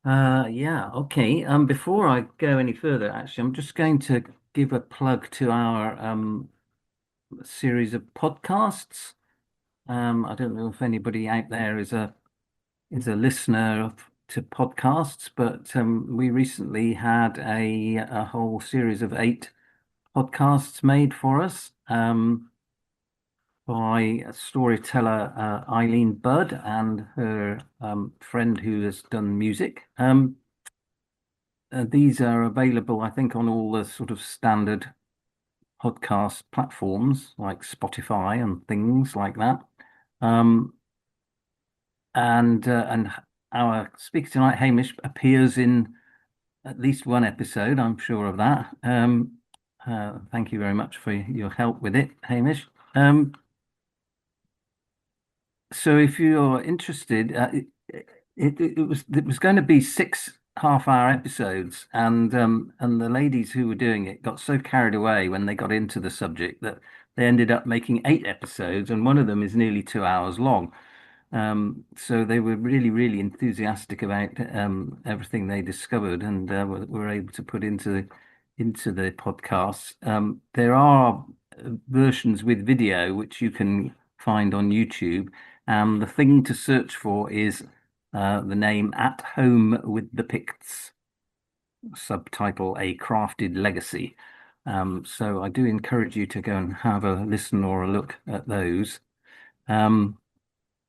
Yeah, okay. Before I go any further, actually, I'm just going to give a plug to our series of podcasts. I don't know if anybody out there is a listener to podcasts, but we recently had a whole series of 8 podcasts made for us by storyteller Eileen Budd and her friend who has done music. These are available, I think, on all the sort of standard podcast platforms like Spotify and things like that. Um, and our speaker tonight, Hamish, appears in at least one episode. I'm sure of that. Thank you very much for your help with it, Hamish. So if you're interested, it was going to be 6 half-hour episodes, and the ladies who were doing it got so carried away when they got into the subject that they ended up making 8 episodes, and one of them is nearly 2 hours long. So they were really, really enthusiastic about everything they discovered and were able to put into the podcasts. There are versions with video which you can find on YouTube, and the thing to search for is the name "At Home with the Picts," subtitle "A Crafted Legacy." So I do encourage you to go and have a listen or a look at those. Um,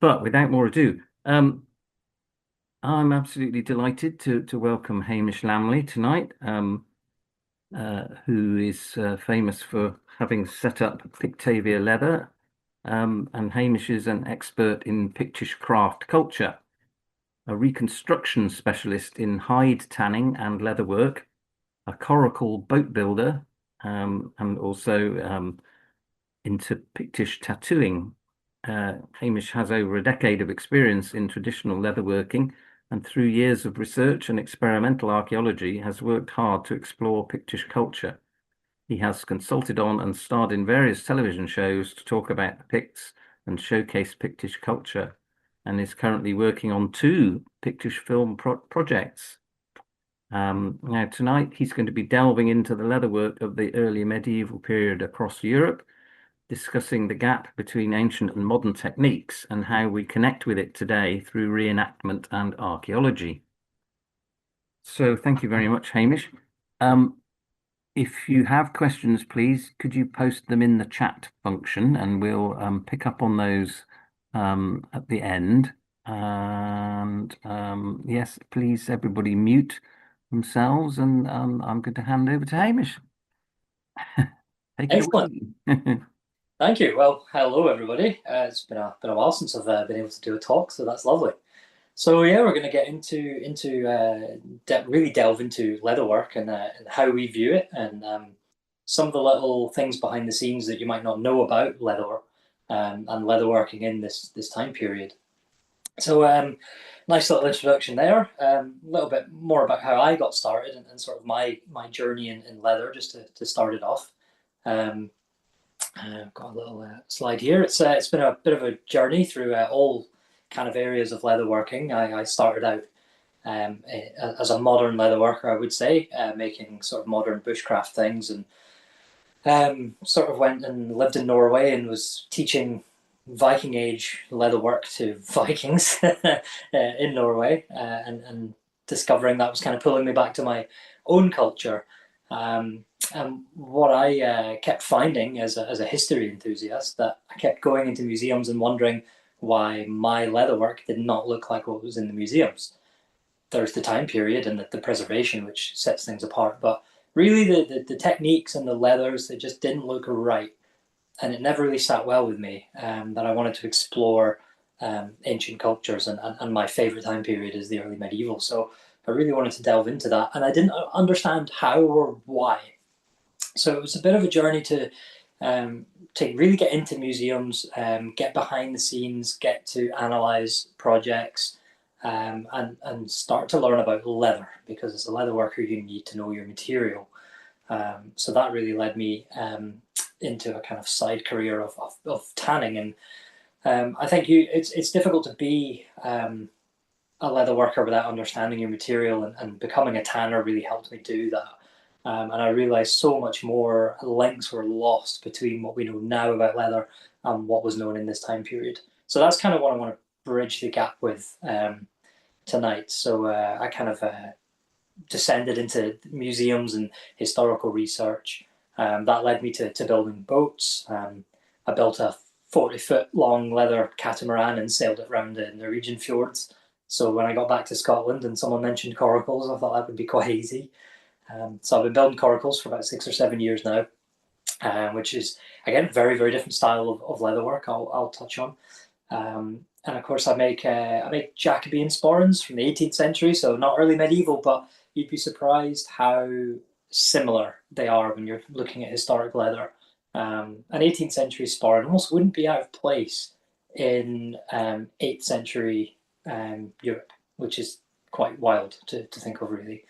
but without more ado, I'm absolutely delighted to welcome Hamish Lamley tonight, who is famous for having set up Pictavia Leather. And Hamish is an expert in Pictish craft culture, a reconstruction specialist in hide tanning and leatherwork, a coracle boat builder, and also into Pictish tattooing. Hamish has over a decade of experience in traditional leatherworking, and through years of research and experimental archaeology, has worked hard to explore Pictish culture. He has consulted on and starred in various television shows to talk about the Picts and showcase Pictish culture, and is currently working on 2 Pictish film projects. Now, tonight he's going to be delving into the leatherwork of the early medieval period across Europe, discussing the gap between ancient and modern techniques and how we connect with it today through reenactment and archaeology. So thank you very much, Hamish. Um, if you have questions, please, could you post them in the chat function and we'll pick up on those at the end. And yes, please, everybody mute themselves, and I'm going to hand over to Hamish. Take it Excellent. away. Thank you. Well, hello everybody. It's been a while since I've been able to do a talk, so that's lovely. So yeah, we're going to get into really delve into leatherwork and how we view it, and some of the little things behind the scenes that you might not know about leather and leatherworking in this time period. So nice little introduction there. A little bit more about how I got started and sort of my journey in leather, just to start it off. Um, I've got a little slide here. It's been a bit of a journey through all kind of areas of leatherworking. I started out as a modern leatherworker, I would say, making sort of modern bushcraft things, and sort of went and lived in Norway and was teaching Viking age leatherwork to Vikings in Norway, and discovering that was kind of pulling me back to my own culture. And what I kept finding as a history enthusiast, that I kept going into museums and wondering why my leatherwork did not look like what was in the museums. There's the time period and the preservation which sets things apart, but really the techniques and the leathers, they just didn't look right, and it never really sat well with me. That I wanted to explore ancient cultures, and my favorite time period is the early medieval. So I really wanted to delve into that, and I didn't understand how or why. So it was a bit of a journey to really get into museums, get behind the scenes, get to analyze projects, and start to learn about leather, because as a leather worker you need to know your material. So that really led me into a kind of side career of tanning, and I think it's difficult to be a leather worker without understanding your material, and becoming a tanner really helped me do that. And I realized so much more links were lost between what we know now about leather and what was known in this time period. So that's kind of what I want to bridge the gap with tonight. So I kind of descended into museums and historical research. That led me to building boats. I built a 40-foot long leather catamaran and sailed it around the Norwegian fjords. So when I got back to Scotland and someone mentioned coracles, I thought that would be quite easy. So I've been building coracles for about 6 or 7 years now, which is, again, very, very different style of leather work I'll touch on. And of course, I make Jacobean sporrans from the 18th century, so not early medieval, but you'd be surprised how similar they are when you're looking at historic leather. An 18th century sporran almost wouldn't be out of place in 8th century Europe, which is quite wild to think of, really.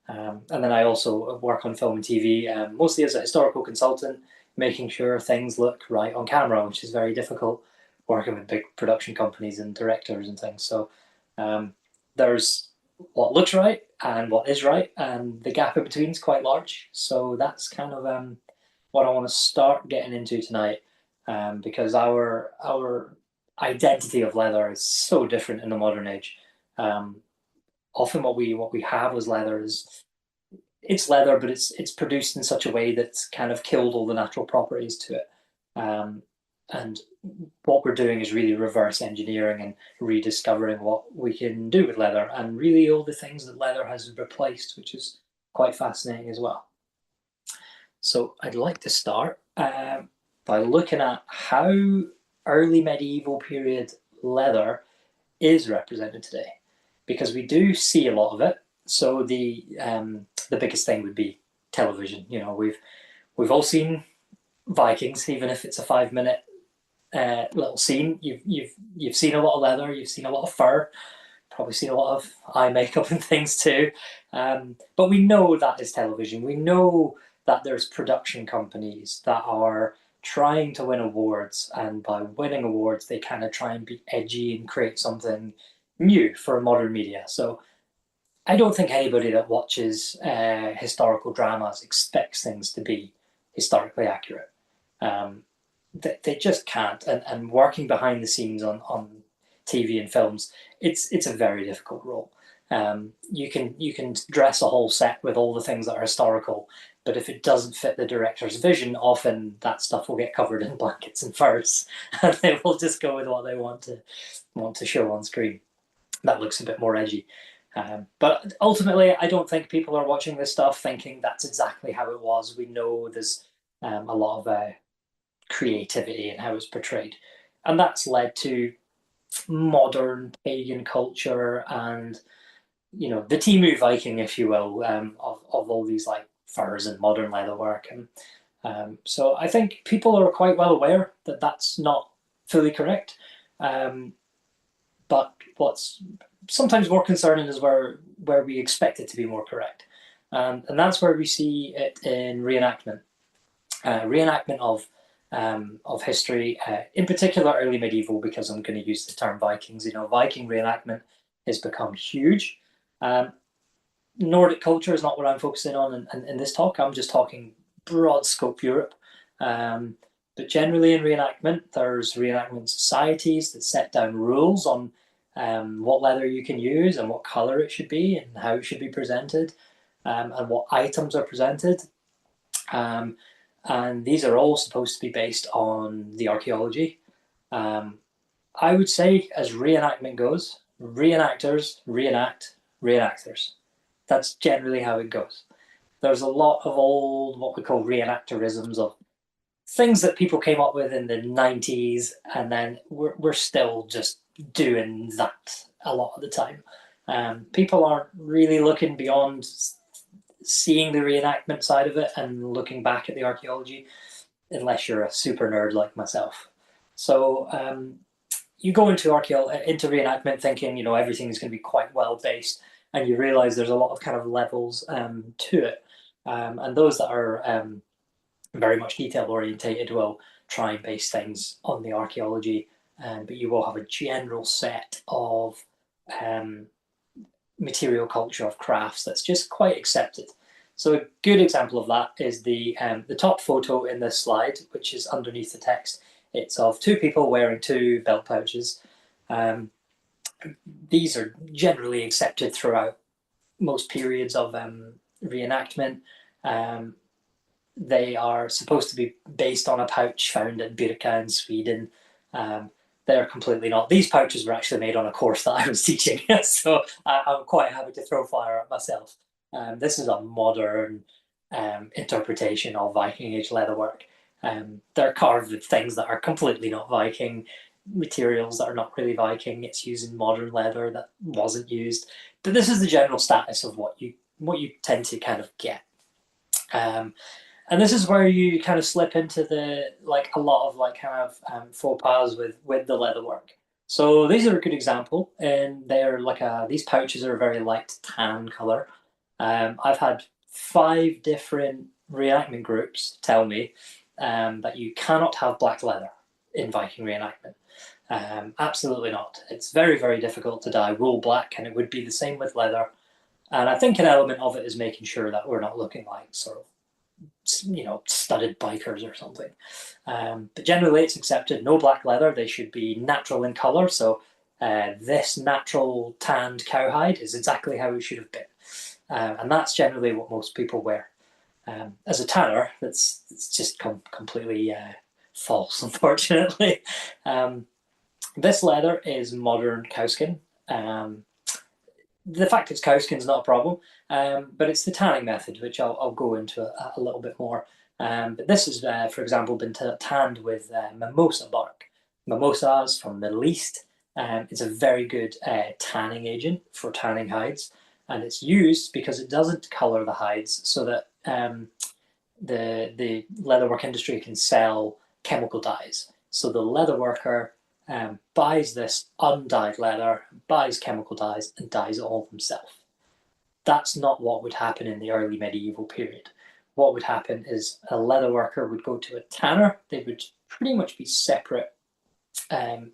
And then I also work on film and TV, mostly as a historical consultant, making sure things look right on camera, which is very difficult working with big production companies and directors and things. So there's what looks right and what is right, and the gap in between is quite large. So that's kind of what I want to start getting into tonight, because our identity of leather is so different in the modern age. Often what we have as leather is it's leather, but it's produced in such a way that's kind of killed all the natural properties to it. And what we're doing is really reverse engineering and rediscovering what we can do with leather, and really all the things that leather has replaced, which is quite fascinating as well. So I'd like to start by looking at how early medieval period leather is represented today, because we do see a lot of it. So the biggest thing would be television. You know, we've all seen Vikings, even if it's a 5 minute little scene. You've seen a lot of leather, you've seen a lot of fur, probably seen a lot of eye makeup and things too. But we know that is television. We know that there's production companies that are trying to win awards, and by winning awards, they kind of try and be edgy and create something new for modern media. So I don't think anybody that watches historical dramas expects things to be historically accurate. They just can't. And working behind the scenes on TV and films, it's a very difficult role. You can dress a whole set with all the things that are historical, but if it doesn't fit the director's vision, often that stuff will get covered in blankets and furs, and they will just go with what they want to show on screen. That looks a bit more edgy. But ultimately, I don't think people are watching this stuff thinking that's exactly how it was. We know there's a lot of creativity in how it's portrayed. And that's led to modern pagan culture and, you know, the Timu Viking, if you will, of all these like furs and modern leatherwork. And so I think people are quite well aware that that's not fully correct. But what's sometimes more concerning is where we expect it to be more correct. And that's where we see it in reenactment. Reenactment of history, in particular early medieval, because I'm going to use the term Vikings. You know, Viking reenactment has become huge. Nordic culture is not what I'm focusing on in this talk. I'm just talking broad scope Europe. But generally in reenactment, there's reenactment societies that set down rules on what leather you can use and what color it should be and how it should be presented, and what items are presented. And these are all supposed to be based on the archaeology. I would say, as reenactment goes, reenactors reenact reenactors. That's generally how it goes. There's a lot of old, what we call reenactorisms, of things that people came up with in the 90s, and then we're still just doing that a lot of the time. People aren't really looking beyond seeing the reenactment side of it and looking back at the archaeology, unless you're a super nerd like myself. So you go into reenactment thinking, you know, everything is going to be quite well based, and you realize there's a lot of kind of levels to it. And those that are very much detail orientated will try and base things on the archaeology, but you will have a general set of material culture of crafts that's just quite accepted. So a good example of that is the top photo in this slide, which is underneath the text. It's of two people wearing two belt pouches. These are generally accepted throughout most periods of reenactment. They are supposed to be based on a pouch found at Birka in Sweden. They're completely not. These pouches were actually made on a course that I was teaching, so I'm quite happy to throw fire at myself. This is a modern interpretation of Viking Age leatherwork. They're carved with things that are completely not Viking, materials that are not really Viking. It's using modern leather that wasn't used. But this is the general status of what you tend to kind of get. And this is where you kind of slip into the a lot of faux pas with the leatherwork. So these are a good example, and they're these pouches are a very light tan color. I've had 5 different reenactment groups tell me that you cannot have black leather in Viking reenactment. Absolutely not. It's very, very difficult to dye wool black, and it would be the same with leather. And I think an element of it is making sure that we're not looking like sort of studded bikers or something. But generally it's accepted. No black leather. They should be natural in color. So this natural tanned cowhide is exactly how it should have been. And that's generally what most people wear. As a tanner, it's just completely false, unfortunately. This leather is modern cowskin. The fact it's cowskin is not a problem, but it's the tanning method, which I'll go into a little bit more. But this has, for example, been tanned with mimosa bark. Mimosas from the Middle East. It's a very good tanning agent for tanning hides, and it's used because it doesn't color the hides, so that the leatherwork industry can sell chemical dyes. So the leatherworker buys this undyed leather, buys chemical dyes, and dyes it all himself. That's not what would happen in the early medieval period. What would happen is a leatherworker would go to a tanner. They would pretty much be separate, let's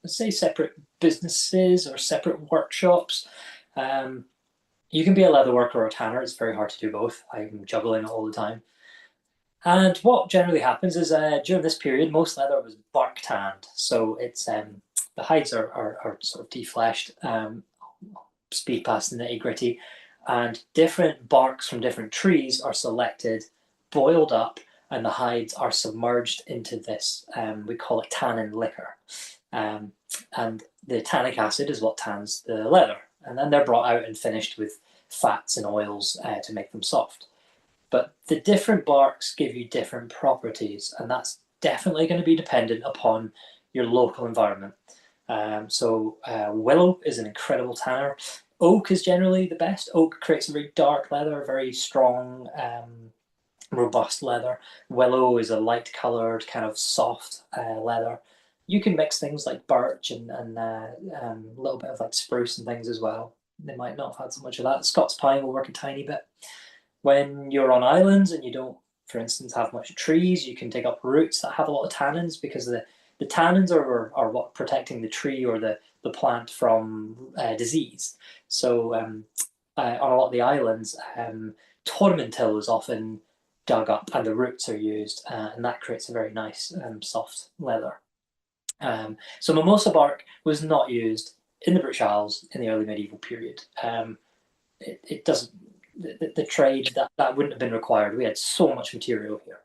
say separate businesses or separate workshops. You can be a leatherworker or a tanner. It's very hard to do both. I'm juggling it all the time. And what generally happens is during this period, most leather was bark tanned. So it's the hides are sort of defleshed, speed past the nitty gritty, and different barks from different trees are selected, boiled up, and the hides are submerged into this, we call it tannin liquor. And the tannic acid is what tans the leather. And then they're brought out and finished with fats and oils to make them soft. But the different barks give you different properties, and that's definitely going to be dependent upon your local environment. So willow is an incredible tanner. Oak is generally the best. Oak creates a very dark leather, very strong, robust leather. Willow is a light-colored, kind of soft leather. You can mix things like birch and a little bit of like spruce and things as well. They might not have had so much of that. Scots pine will work a tiny bit. When you're on islands and you don't, for instance, have much trees, you can dig up roots that have a lot of tannins, because the tannins are what protecting the tree or the plant from disease. So on a lot of the islands, tormentil is often dug up and the roots are used, and that creates a very nice soft leather. So mimosa bark was not used in the British Isles in the early medieval period. It doesn't. The trade that wouldn't have been required. We had so much material here.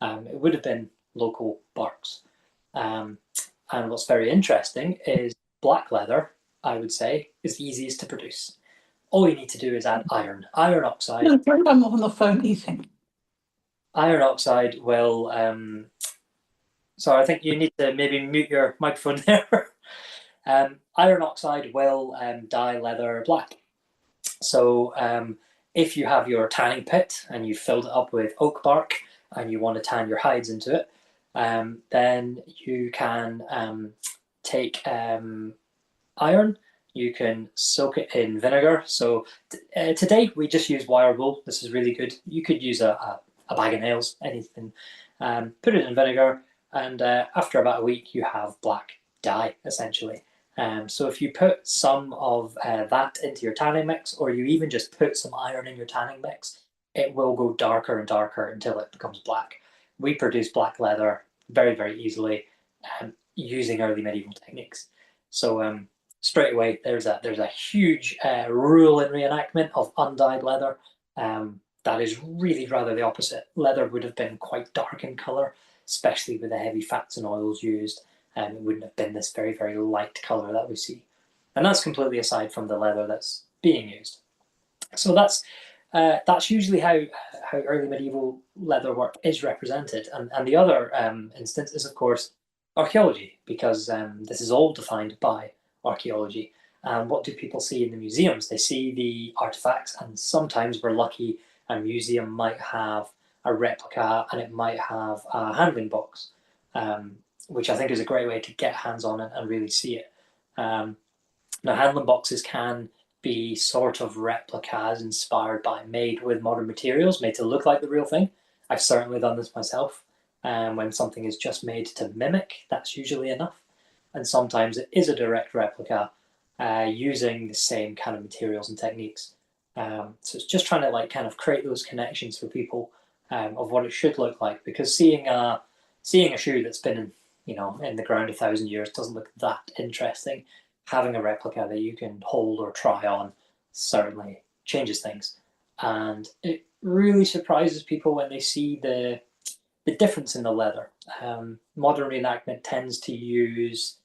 It would have been local barks. And what's very interesting is black leather, I would say, is the easiest to produce. All you need to do is add iron. Iron oxide. No, I'm on the phone eating. Iron oxide will. So I think you need to maybe mute your microphone there. Iron oxide will dye leather black. So if you have your tanning pit and you filled it up with oak bark and you want to tan your hides into it, then you can take iron, you can soak it in vinegar. So to date, we just use wire wool. This is really good. You could use a bag of nails, anything. Put it in vinegar, and after about a week, you have black dye, essentially. So if you put some of that into your tanning mix, or you even just put some iron in your tanning mix, it will go darker and darker until it becomes black. We produce black leather very, very easily using early medieval techniques. So straight away, there's a huge rule in reenactment of undyed leather. That is really rather the opposite. Leather would have been quite dark in color, especially with the heavy fats and oils used. It wouldn't have been this very, very light color that we see. And that's completely aside from the leather that's being used. So that's usually how early medieval leather work is represented. And the other instance is, of course, archaeology, because this is all defined by archaeology. What do people see in the museums? They see the artifacts, and sometimes we're lucky a museum might have a replica and it might have a handling box, which I think is a great way to get hands on it and really see it. Now, handling boxes can be sort of replicas inspired by, made with modern materials, made to look like the real thing. I've certainly done this myself. When something is just made to mimic, that's usually enough. And sometimes it is a direct replica using the same kind of materials and techniques. So it's just trying to kind of create those connections for people of what it should look like, because seeing a shoe that's been in the ground 1,000 years doesn't look that interesting. Having a replica that you can hold or try on certainly changes things, and it really surprises people when they see the difference in the leather. Modern reenactment tends to use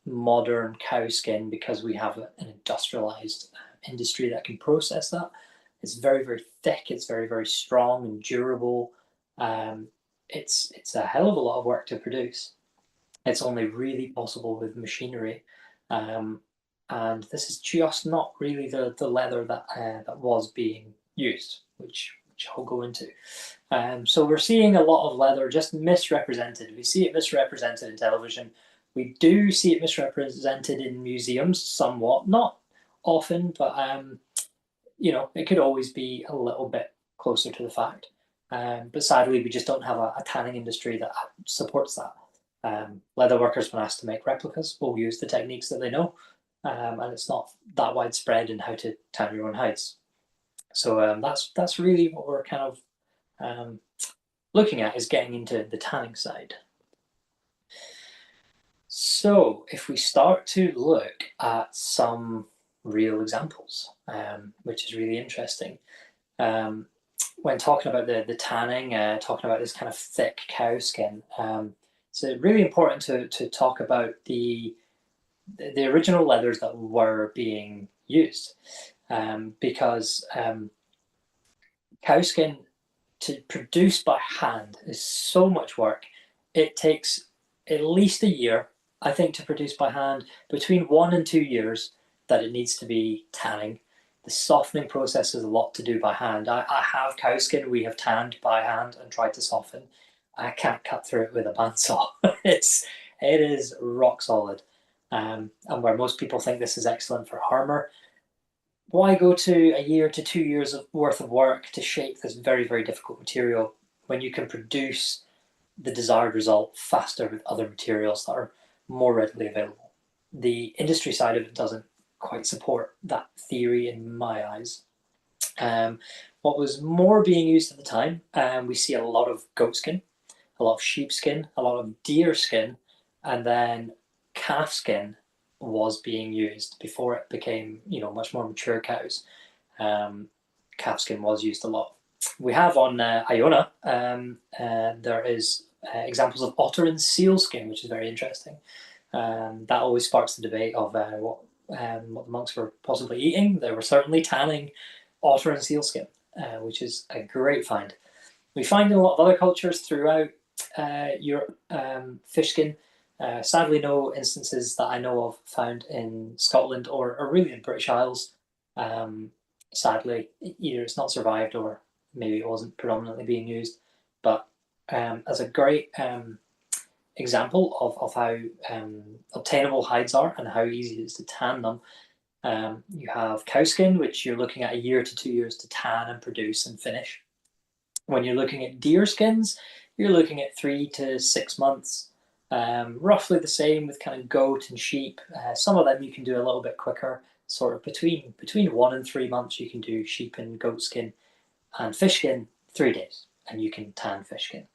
modern cow skin because we have an industrialized industry that can process that. It's very, very thick. It's very, very strong and durable. It's a hell of a lot of work to produce. It's only really possible with machinery, and this is just not really the leather that was being used, which I'll go into. So we're seeing a lot of leather just misrepresented. We see it misrepresented in television. We do see it misrepresented in museums somewhat, not often, but it could always be a little bit closer to the fact. But sadly, we just don't have a tanning industry that supports that. Leather workers, when asked to make replicas, will use the techniques that they know, and it's not that widespread in how to tan your own hides. So that's really what we're kind of looking at, is getting into the tanning side. So if we start to look at some real examples, which is really interesting. When talking about the tanning, talking about this kind of thick cow skin, it's really important to talk about the original leathers that were being used, because cow skin to produce by hand is so much work. It takes at least a year, I think, to produce by hand, between 1 and 2 years that it needs to be tanning. The softening process is a lot to do by hand. I have cow skin we have tanned by hand and tried to soften. I can't cut through it with a bandsaw. It is rock solid. And where most people think this is excellent for armor, why go to a year to 2 years worth of work to shape this very, very difficult material when you can produce the desired result faster with other materials that are more readily available? The industry side of it doesn't quite support that theory in my eyes. What was more being used at the time, we see a lot of goat skin, a lot of sheep skin, a lot of deer skin, and then calf skin was being used before it became, much more mature cows. Calf skin was used a lot. We have on Iona, there is examples of otter and seal skin, which is very interesting. That always sparks the debate of what the monks were possibly eating. They were certainly tanning otter and seal skin, which is a great find. We find in a lot of other cultures throughout Europe fish skin. Sadly, no instances that I know of found in Scotland or really in British Isles. Sadly, either it's not survived or maybe it wasn't predominantly being used. But as a great example of how obtainable hides are and how easy it is to tan them, you have cow skin, which you're looking at a year to 2 years to tan and produce and finish. When you're looking at deer skins, you're looking at 3 to 6 months. Roughly the same with kind of goat and sheep. Some of them you can do a little bit quicker, sort of between 1 and 3 months you can do sheep and goat skin, and fish skin 3 days, and you can tan fish skin.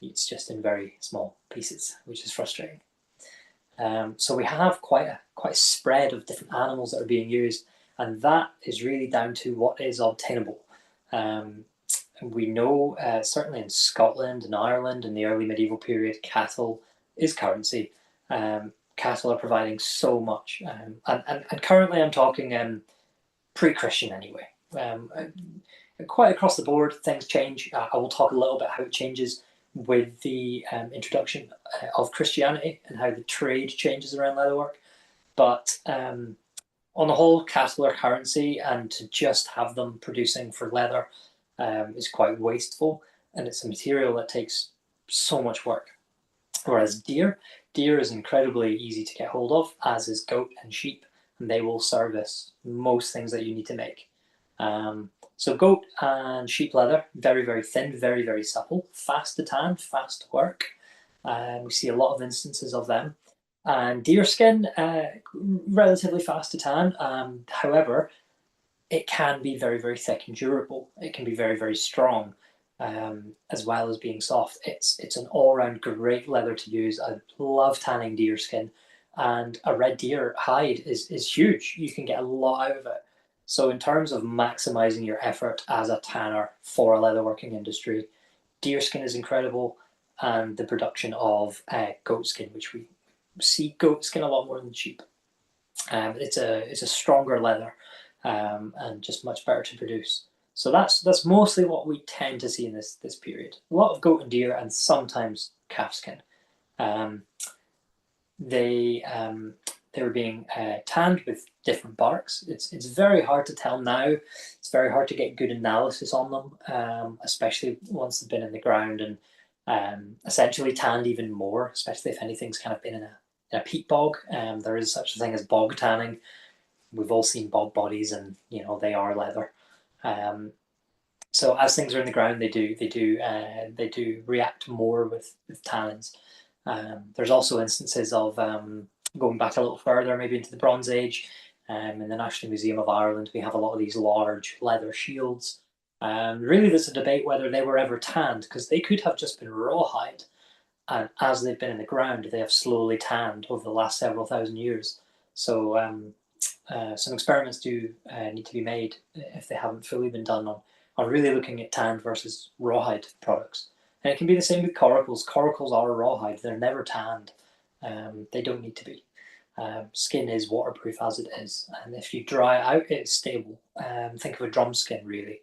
It's just in very small pieces, which is frustrating. So we have quite a spread of different animals that are being used, and that is really down to what is obtainable. We know certainly in Scotland and Ireland in the early medieval period, cattle is currency. Cattle are providing so much, and currently I'm talking pre-Christian anyway. Quite across the board, things change. I will talk a little bit how it changes with the introduction of Christianity and how the trade changes around leatherwork. But on the whole, cattle are currency, and to just have them producing for leather is quite wasteful, and it's a material that takes so much work. Whereas deer is incredibly easy to get hold of, as is goat and sheep, and they will service most things that you need to make. So goat and sheep leather, very, very thin, very, very supple, fast to tan, fast to work. We see a lot of instances of them. And deer skin, relatively fast to tan. However, it can be very, very thick and durable. It can be very, very strong, as well as being soft. It's an all-round great leather to use. I love tanning deer skin, and a red deer hide is huge. You can get a lot out of it. So in terms of maximizing your effort as a tanner for a leatherworking industry, deer skin is incredible, and the production of goat skin, which we see goat skin a lot more than sheep. It's a stronger leather, and just much better to produce. So that's mostly what we tend to see in this period. A lot of goat and deer, and sometimes calf skin. They were being tanned with different barks. It's very hard to tell now. It's very hard to get good analysis on them, especially once they've been in the ground and essentially tanned even more, especially if anything's kind of been in a peat bog. There is such a thing as bog tanning. We've all seen bog bodies, and they are leather. So as things are in the ground, they do react more with tannins. There's also instances of going back a little further, maybe into the Bronze Age. In the National Museum of Ireland, we have a lot of these large leather shields. Really, there's a debate whether they were ever tanned, because they could have just been rawhide, and as they've been in the ground, they have slowly tanned over the last several thousand years. So some experiments do need to be made, if they haven't fully been done, on really looking at tanned versus rawhide products. And it can be the same with coracles. Coracles are rawhide. They're never tanned. They don't need to be. Skin is waterproof as it is, and if you dry it out, it's stable. Think of a drum skin, really.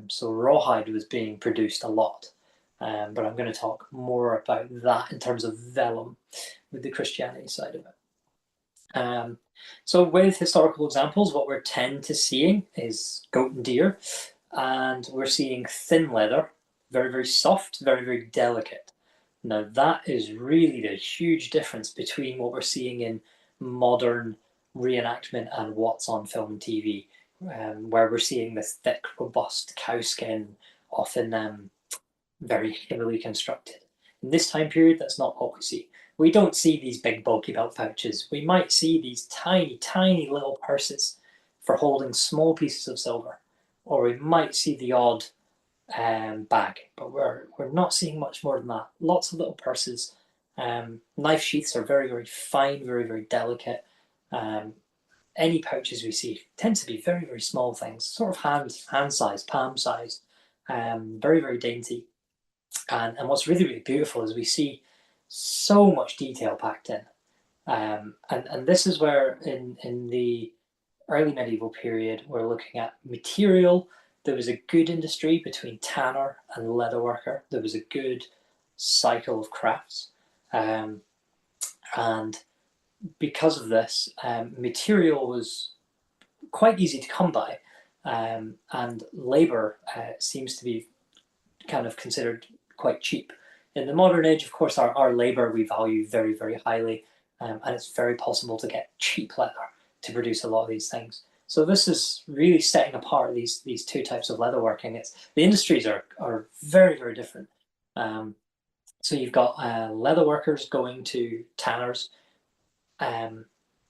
So rawhide was being produced a lot, but I'm going to talk more about that in terms of vellum with the Christianity side of it. So with historical examples, what we're tend to seeing is goat and deer, and we're seeing thin leather, very, very soft, very, very delicate. Now that is really the huge difference between what we're seeing in modern reenactment and what's on film and TV, where we're seeing this thick, robust cow skin, often very heavily constructed. In this time period, that's not what we see. We don't see these big bulky belt pouches. We might see these tiny, tiny little purses for holding small pieces of silver, or we might see the odd bag, but we're not seeing much more than that. Lots of little purses. Knife sheaths are very, very fine, very, very delicate. Any pouches we see tend to be very, very small things, sort of hand size, palm size, very, very dainty. And what's really, really beautiful is we see so much detail packed in. And this is where in the early medieval period, we're looking at material. There was a good industry between tanner and leatherworker. There was a good cycle of crafts. And because of this, material was quite easy to come by. And labour seems to be kind of considered quite cheap. In the modern age, of course, our labour we value very, very highly. And it's very possible to get cheap leather to produce a lot of these things. So this is really setting apart these two types of leatherworking. The industries are very, very different. So you've got leather workers going to tanners,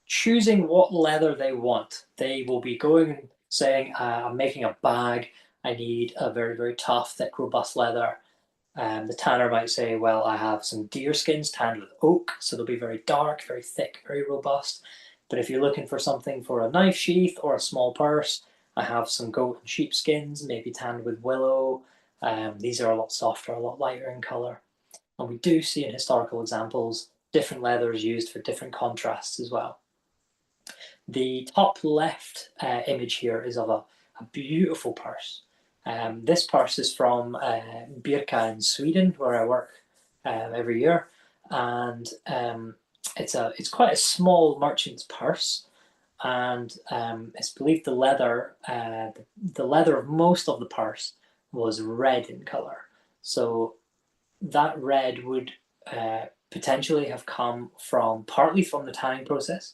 choosing what leather they want. They will be going and saying, I'm making a bag. I need a very, very tough, thick, robust leather. The tanner might say, well, I have some deer skins tanned with oak, so they'll be very dark, very thick, very robust. But if you're looking for something for a knife sheath or a small purse, I have some goat and sheep skins, maybe tanned with willow. These are a lot softer, a lot lighter in colour. And we do see in historical examples different leathers used for different contrasts as well. The top left image here is of a beautiful purse. This purse is from Birka in Sweden, where I work every year, and it's quite a small merchant's purse, and it's believed the leather of most of the purse was red in color. So that red would potentially have come from partly from the tanning process,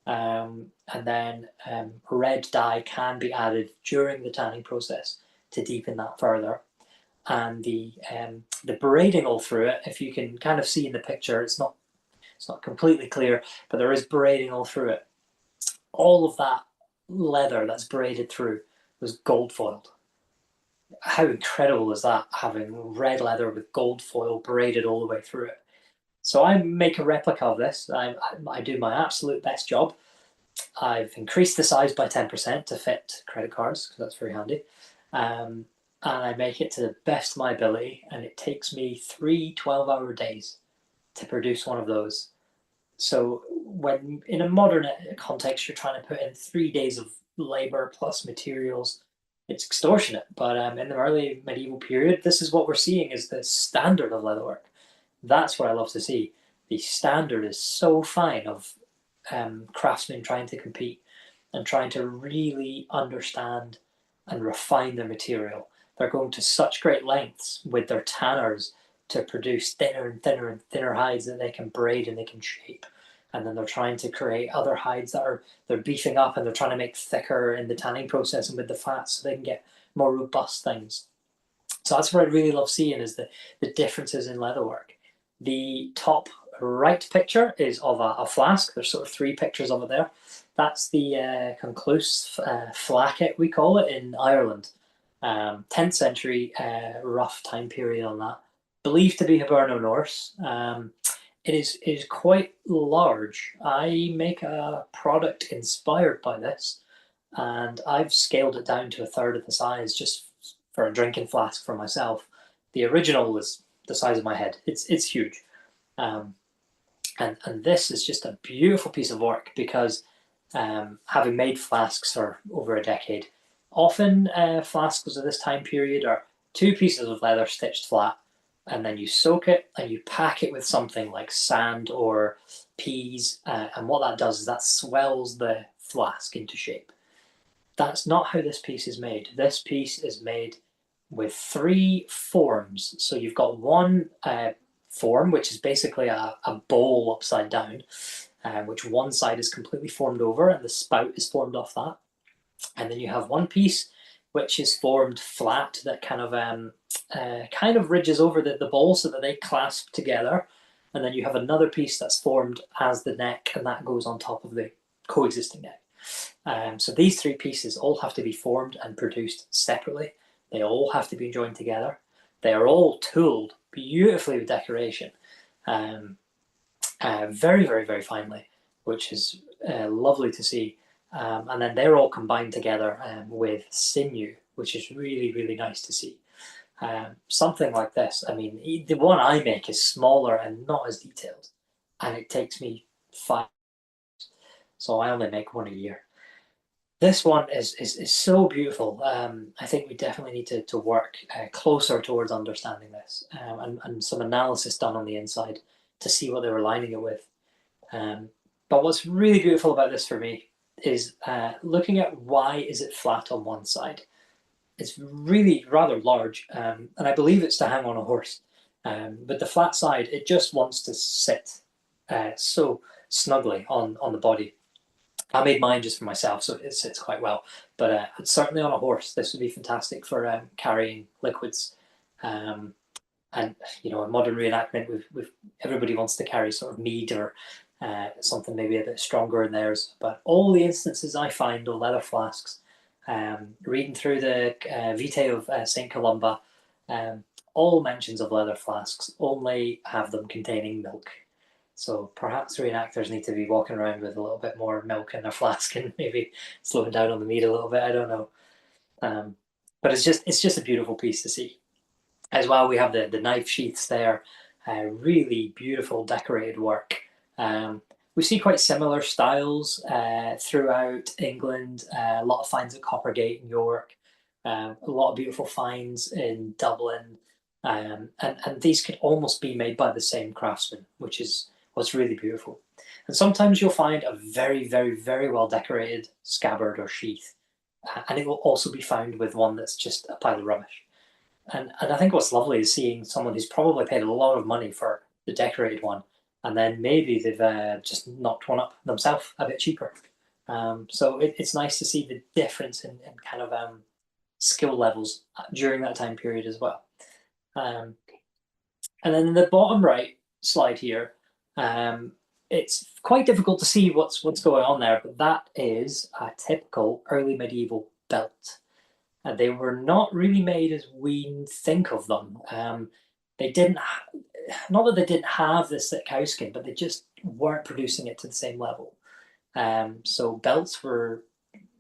and then red dye can be added during the tanning process to deepen that further. And the braiding all through it, if you can kind of see in the picture, it's not completely clear, but there is braiding all through it. All of that leather that's braided through was gold foiled. How incredible is that, having red leather with gold foil braided all the way through it? So I make a replica of this. I do my absolute best job. I've increased the size by 10% to fit credit cards, because that's very handy. And I make it to the best of my ability, and it takes me 3 12-hour days to produce one of those. So when in a modern context, you're trying to put in 3 days of labor plus materials, it's extortionate. But in the early medieval period, this is what we're seeing is the standard of leatherwork. That's what I love to see. The standard is so fine of craftsmen trying to compete and trying to really understand and refine their material. They're going to such great lengths with their tanners to produce thinner and thinner and thinner hides that they can braid and they can shape. And then they're trying to create other hides that they're beefing up, and they're trying to make thicker in the tanning process and with the fat, so they can get more robust things. So that's what I really love seeing, is the differences in leatherwork. The top right picture is of a flask. There's sort of 3 pictures of it there. That's the concluse flacket, we call it, in Ireland. 10th century, rough time period on that. Believed to be Hiberno-Norse. It is quite large. I make a product inspired by this, and I've scaled it down to 1/3 of the size just for a drinking flask for myself. The original was the size of my head. It's huge. Um, and this is just a beautiful piece of work, because having made flasks for over a decade, often flasks of this time period are 2 pieces of leather stitched flat, and then you soak it and you pack it with something like sand or peas, and what that does is that swells the flask into shape. That's not how this piece is made. This piece is made with 3 forms. So you've got one form, which is basically a bowl upside down, which one side is completely formed over and the spout is formed off that. And then you have one piece which is formed flat that kind of ridges over the bowl so that they clasp together. And then you have another piece that's formed as the neck, and that goes on top of the coexisting neck. So these 3 pieces all have to be formed and produced separately. They all have to be joined together. They are all tooled beautifully with decoration, very, very, very finely, which is lovely to see. And then they're all combined together with sinew, which is really, really nice to see. Something like this, I mean, the one I make is smaller and not as detailed, and it takes me 5. So I only make one a year. This one is so beautiful. I think we definitely need to work closer towards understanding this, and some analysis done on the inside to see what they were lining it with. But what's really beautiful about this for me is looking at why is it flat on one side. It's really rather large, and I believe it's to hang on a horse. But the flat side, it just wants to sit so snugly on the body. I made mine just for myself, so it sits quite well. But certainly on a horse, this would be fantastic for carrying liquids. And in modern reenactment, everybody wants to carry sort of mead or something maybe a bit stronger in theirs. But all the instances I find of leather flasks, reading through the Vitae of St. Columba, all mentions of leather flasks only have them containing milk. So perhaps reenactors need to be walking around with a little bit more milk in their flask and maybe slowing down on the mead a little bit. I don't know. But it's just a beautiful piece to see. As well, we have the knife sheaths there, really beautiful decorated work. We see quite similar styles throughout England, a lot of finds at Coppergate in York, a lot of beautiful finds in Dublin, and these could almost be made by the same craftsman, which is what's really beautiful. And sometimes you'll find a very, very, very well decorated scabbard or sheath, and it will also be found with one that's just a pile of rubbish. And I think what's lovely is seeing someone who's probably paid a lot of money for the decorated one, and then maybe they've just knocked one up themselves a bit cheaper. So it's nice to see the difference in kind of skill levels during that time period as well. And then in the bottom right slide here, it's quite difficult to see what's going on there, but that is a typical early medieval belt. They were not really made as we think of them. They didn't, not that they didn't have this thick cowskin, but they just weren't producing it to the same level. So belts were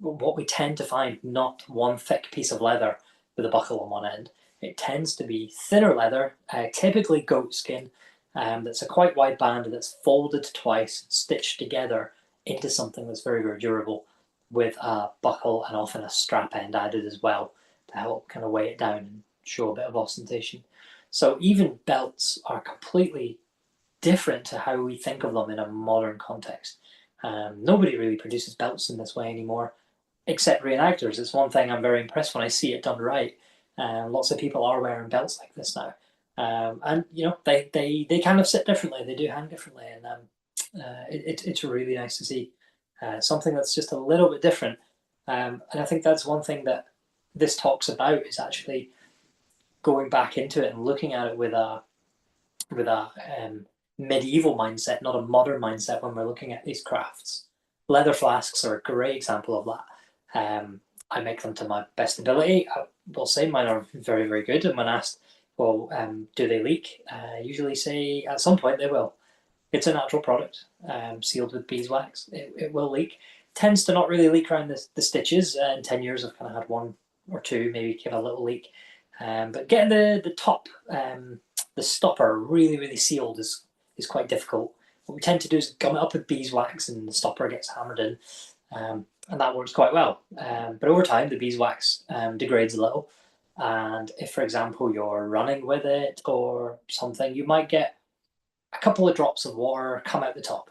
what we tend to find, not one thick piece of leather with a buckle on one end. It tends to be thinner leather, typically goat skin, that's a quite wide band that's folded twice, stitched together into something that's very, very durable, with a buckle and often a strap end added as well to help kind of weigh it down and show a bit of ostentation. So even belts are completely different to how we think of them in a modern context. Nobody really produces belts in this way anymore, except reenactors. It's one thing I'm very impressed when I see it done right. Lots of people are wearing belts like this now. And they kind of sit differently, they do hang differently, and it's really nice to see. Something that's just a little bit different. And I think that's one thing that this talks about, is actually going back into it and looking at it with a medieval mindset, not a modern mindset when we're looking at these crafts. Leather flasks are a great example of that. I make them to my best ability. I will say mine are very, very good. And when asked, well, do they leak? I usually say at some point they will. It's a natural product, sealed with beeswax. It will leak. Tends to not really leak around the stitches. In 10 years, I've kind of had one or two maybe give a little leak. But getting the top, the stopper really, really sealed is quite difficult. What we tend to do is gum it up with beeswax, and the stopper gets hammered in, and that works quite well. But over time, the beeswax degrades a little. And if, for example, you're running with it or something, you might get a couple of drops of water come out the top.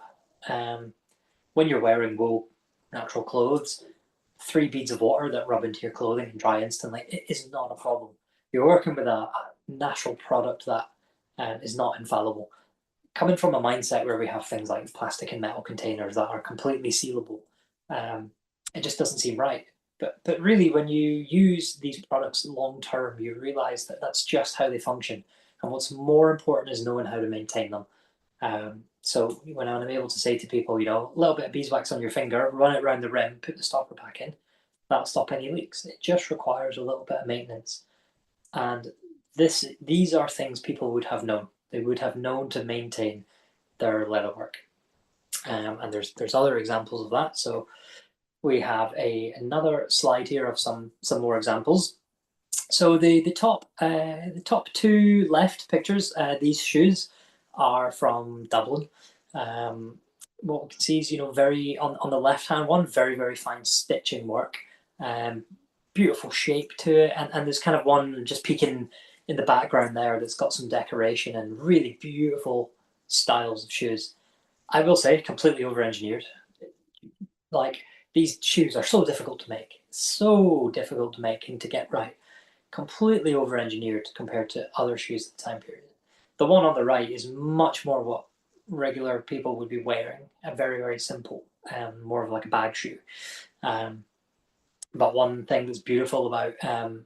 When you're wearing wool, natural clothes, 3 beads of water that rub into your clothing and dry instantly, it is not a problem. You're working with a natural product that is not infallible. Coming from a mindset where we have things like plastic and metal containers that are completely sealable, it just doesn't seem right. But really, when you use these products long term, you realize that that's just how they function. And what's more important is knowing how to maintain them. So when I'm able to say to people, a little bit of beeswax on your finger, run it around the rim, put the stopper back in, that'll stop any leaks. It just requires a little bit of maintenance. And these are things people would have known. They would have known to maintain their leatherwork. And there's other examples of that. So we have another slide here of some more examples. So the top 2 left pictures, these shoes are from Dublin. What we can see is, very on the left hand one, very, very fine stitching work, beautiful shape to it, and there's kind of one just peeking in the background there that's got some decoration and really beautiful styles of shoes. I will say, completely over-engineered. Like, these shoes are so difficult to make, and to get right. Completely over-engineered compared to other shoes at the time period. The one on the right is much more what regular people would be wearing, a very, very simple, more of like a bag shoe. But one thing that's beautiful about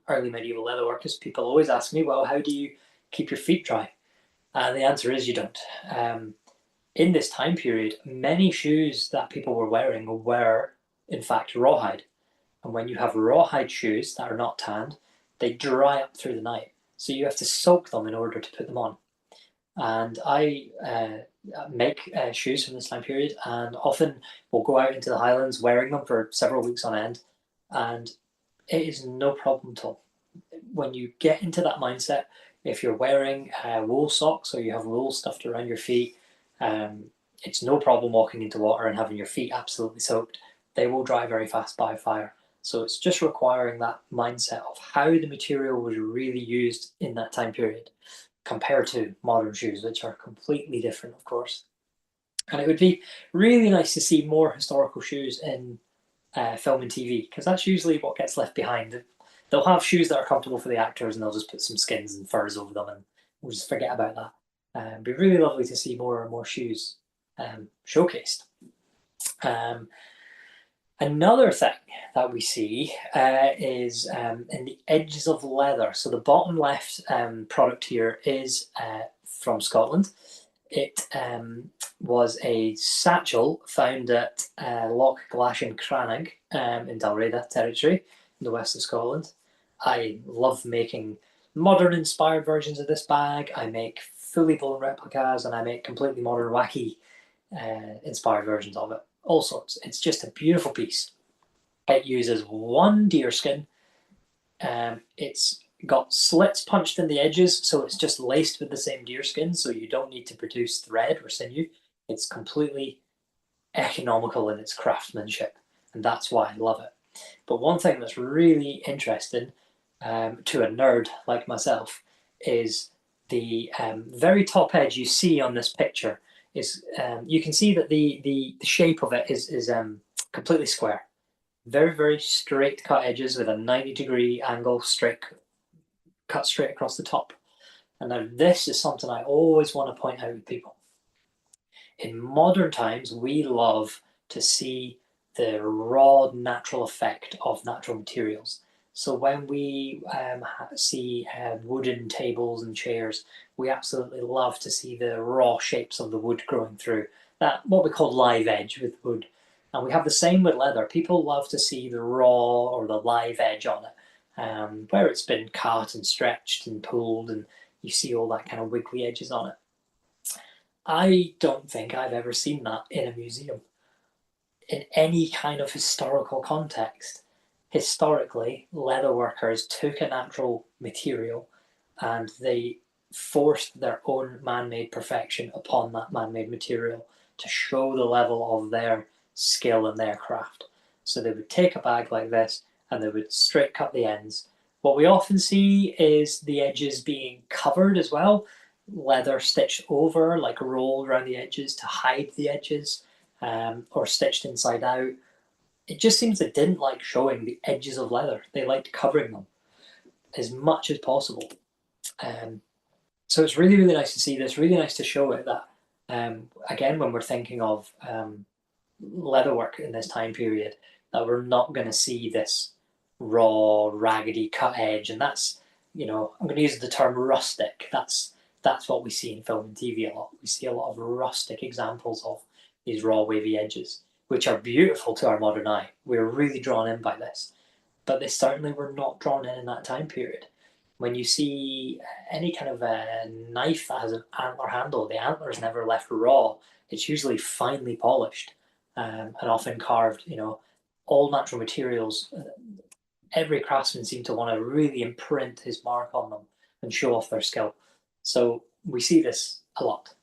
early medieval leatherwork is people always ask me, well, how do you keep your feet dry? And the answer is you don't. In this time period, many shoes that people were wearing were, in fact, rawhide. And when you have rawhide shoes that are not tanned, they dry up through the night. So you have to soak them in order to put them on. And I make shoes from this time period, and often will go out into the Highlands wearing them for several weeks on end. And it is no problem at all. When you get into that mindset, if you're wearing wool socks or you have wool stuffed around your feet, it's no problem walking into water and having your feet absolutely soaked. They will dry very fast by fire. So it's just requiring that mindset of how the material was really used in that time period compared to modern shoes, which are completely different, of course. And it would be really nice to see more historical shoes in film and TV, because that's usually what gets left behind. They'll have shoes that are comfortable for the actors, and they'll just put some skins and furs over them, and we'll just forget about that. It'd be really lovely to see more and more shoes showcased. Another thing that we see is in the edges of leather. So the bottom left product here is from Scotland. It was a satchel found at Loch Glashan Cranag in Dalriada territory in the west of Scotland. I love making modern inspired versions of this bag. I make fully blown replicas, and I make completely modern wacky inspired versions of it. All sorts. It's just a beautiful piece. It uses one deer skin. It's got slits punched in the edges, so it's just laced with the same deer skin, so you don't need to produce thread or sinew. It's completely economical in its craftsmanship, and that's why I love it. But one thing that's really interesting to a nerd like myself is the very top edge you see on this picture. Is you can see that the shape of it is completely square. Very, very straight cut edges with a 90-degree angle, cut straight across the top. And now this is something I always want to point out with people. In modern times, we love to see the raw natural effect of natural materials. So when we see wooden tables and chairs, we absolutely love to see the raw shapes of the wood growing through. That, what we call live edge with wood. And we have the same with leather. People love to see the raw or the live edge on it, where it's been cut and stretched and pulled, and you see all that kind of wiggly edges on it. I don't think I've ever seen that in a museum. In any kind of historical context, historically, leather workers took a natural material and they forced their own man-made perfection upon that man-made material to show the level of their skill and their craft. So they would take a bag like this and they would straight cut the ends. What we often see is the edges being covered as well, leather stitched over, like rolled around the edges to hide the edges, or stitched inside out. It just seems they didn't like showing the edges of leather. They liked covering them as much as possible. So it's really, really nice to see this, really nice to show it that, again, when we're thinking of leatherwork in this time period, that we're not going to see this raw, raggedy cut edge. And that's, I'm going to use the term rustic. That's what we see in film and TV a lot. We see a lot of rustic examples of these raw, wavy edges, which are beautiful to our modern eye. We're really drawn in by this. But they certainly were not drawn in that time period. When you see any kind of a knife that has an antler handle, the antler is never left raw. It's usually finely polished and often carved, all natural materials. Every craftsman seemed to want to really imprint his mark on them and show off their skill. So we see this a lot.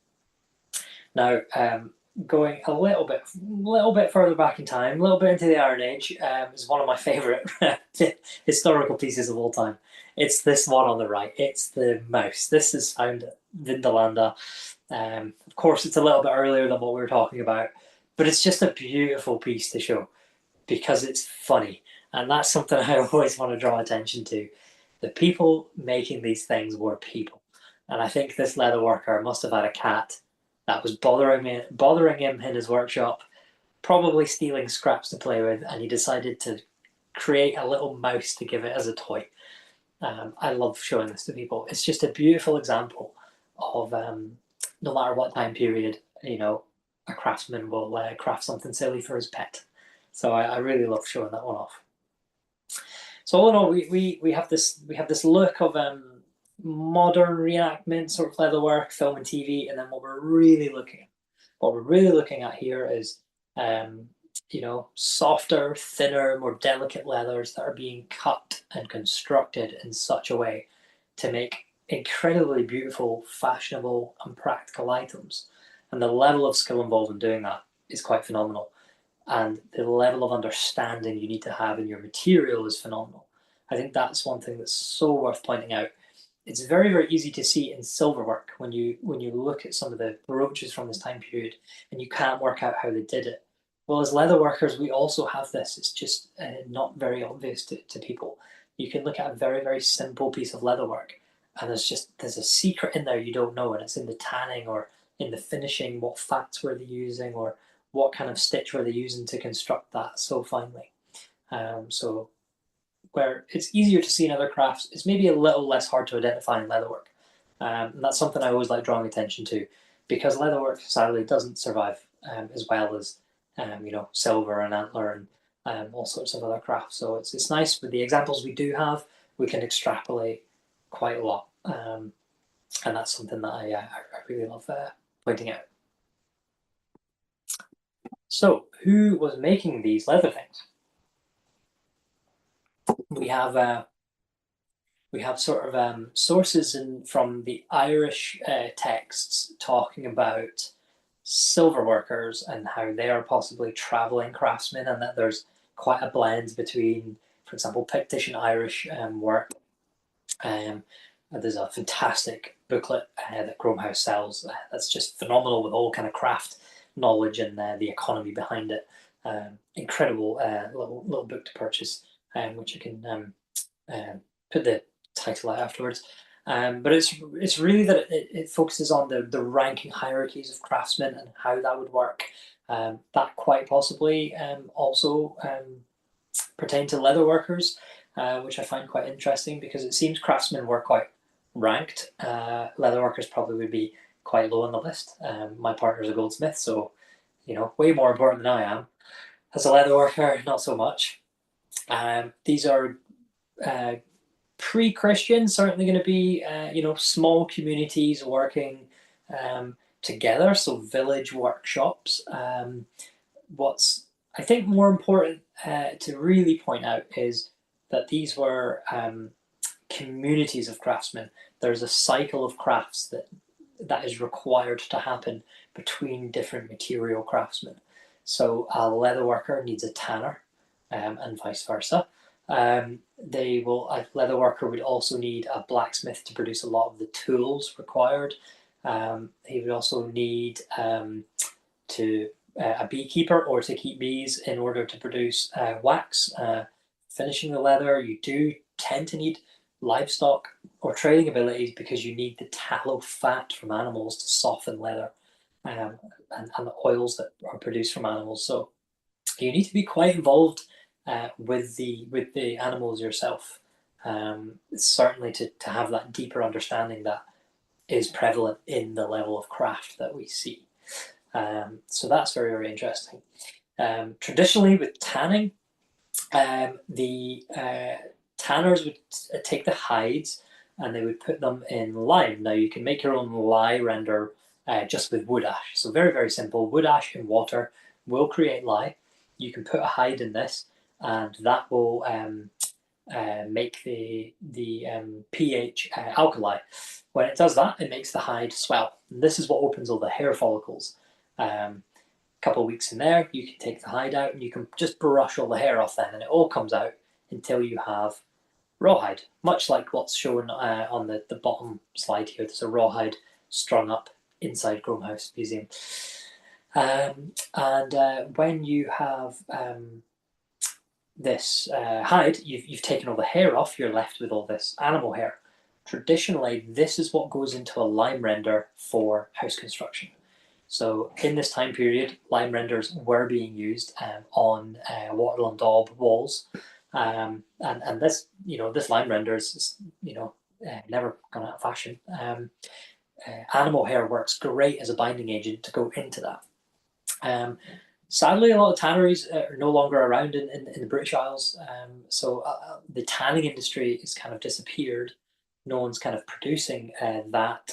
Now, going a little bit further back in time, a little bit into the Iron Age, is one of my favourite historical pieces of all time. It's this one on the right. It's the mouse. This is found at Vindolanda. Of course, it's a little bit earlier than what we were talking about, but it's just a beautiful piece to show because it's funny. And that's something I always want to draw attention to. The people making these things were people. And I think this leather worker must have had a cat that was bothering him in his workshop, probably stealing scraps to play with, and he decided to create a little mouse to give it as a toy. I love showing this to people. It's just a beautiful example of no matter what time period, a craftsman will craft something silly for his pet. So I really love showing that one off. So all in all, we have this look of modern reenactment, sort of leatherwork, film and TV, and then what we're really looking at here is softer, thinner, more delicate leathers that are being cut and constructed in such a way to make incredibly beautiful, fashionable, and practical items. And the level of skill involved in doing that is quite phenomenal. And the level of understanding you need to have in your material is phenomenal. I think that's one thing that's so worth pointing out. It's very, very easy to see in silverwork when you look at some of the brooches from this time period and you can't work out how they did it. Well, as leather workers, we also have this. It's just not very obvious to people. You can look at a very, very simple piece of leatherwork, and there's a secret in there you don't know, and it's in the tanning or in the finishing. What fats were they using, or what kind of stitch were they using to construct that so finely? So where it's easier to see in other crafts, it's maybe a little less hard to identify in leatherwork. And that's something I always like drawing attention to, because leatherwork sadly doesn't survive as well as silver and antler and all sorts of other crafts. So it's nice with the examples we do have, we can extrapolate quite a lot, and that's something that I really love pointing out. So who was making these leather things? We have sort of sources from the Irish texts talking about silver workers and how they are possibly traveling craftsmen, and that there's quite a blend between, for example, Pictish and Irish work. There's a fantastic booklet that Crome House sells that's just phenomenal, with all kind of craft knowledge and the economy behind it. Incredible little book to purchase, which you can put the title out afterwards. But it's really that it focuses on the ranking hierarchies of craftsmen and how that would work. That quite possibly also pertain to leather workers, which I find quite interesting, because it seems craftsmen were quite ranked. Leather workers probably would be quite low on the list. My partner's a goldsmith, so way more important than I am. As a leather worker, not so much. These are pre-Christian, certainly going to be small communities working together, so village workshops. What's I think more important to really point out is that these were communities of craftsmen. There's a cycle of crafts that is required to happen between different material craftsmen. So a leather worker needs a tanner, and vice versa. A leather worker would also need a blacksmith to produce a lot of the tools required. He would also need a beekeeper, or to keep bees in order to produce wax. Finishing the leather, you do tend to need livestock or trading abilities, because you need the tallow fat from animals to soften leather, and the oils that are produced from animals. So you need to be quite involved with the animals yourself, certainly to have that deeper understanding that is prevalent in the level of craft that we see. So that's very, very interesting. Traditionally, with tanning, the tanners would take the hides and they would put them in lime. Now you can make your own lye render just with wood ash. So very, very simple. Wood ash in water will create lye. You can put a hide in this, and that will make the pH alkali. When it does that, it makes the hide swell. And this is what opens all the hair follicles. A couple of weeks in there, you can take the hide out and you can just brush all the hair off then, and it all comes out until you have rawhide, much like what's shown on the bottom slide here. There's a rawhide strung up inside Crome House Museum. When you have this hide, you've taken all the hair off, you're left with all this animal hair. Traditionally, this is what goes into a lime render for house construction. So in this time period, lime renders were being used on wattle and daub walls. And this, this line render is never gone out of fashion. Animal hair works great as a binding agent to go into that. Sadly, a lot of tanneries are no longer around in the British Isles, so the tanning industry has kind of disappeared. No one's kind of producing that.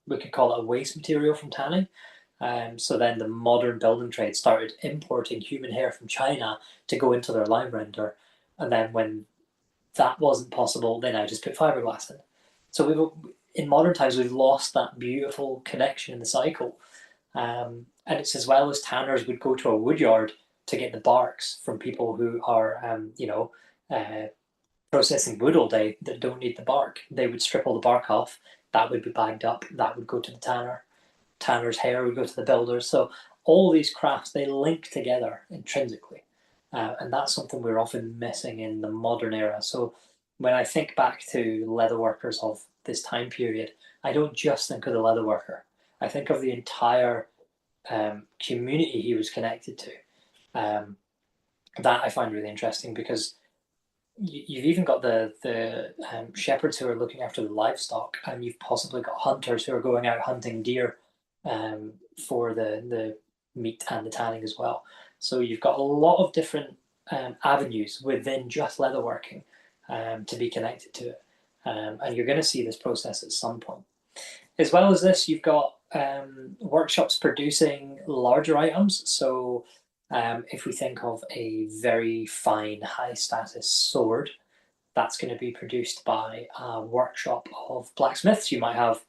We could call it a waste material from tanning. So then the modern building trade started importing human hair from China to go into their lime render, and then when that wasn't possible, they now just put fiberglass in. So in modern times we've lost that beautiful connection in the cycle. And it's as well as tanners would go to a wood yard to get the barks from people who are, processing wood all day that don't need the bark. They would strip all the bark off. That would be bagged up. That would go to the tanner. Tanner's hair would go to the builders. So all these crafts, they link together intrinsically. And that's something we're often missing in the modern era. So when I think back to leather workers of this time period, I don't just think of the leather worker. I think of the entire community he was connected to. That I find really interesting because you've even got the shepherds who are looking after the livestock, and you've possibly got hunters who are going out hunting deer for the meat and the tanning as well. So you've got a lot of different avenues within just leatherworking to be connected to it. And you're going to see this process at some point. As well as this, you've got workshops producing larger items. So if we think of a very fine, high status sword, that's going to be produced by a workshop of blacksmiths. You might have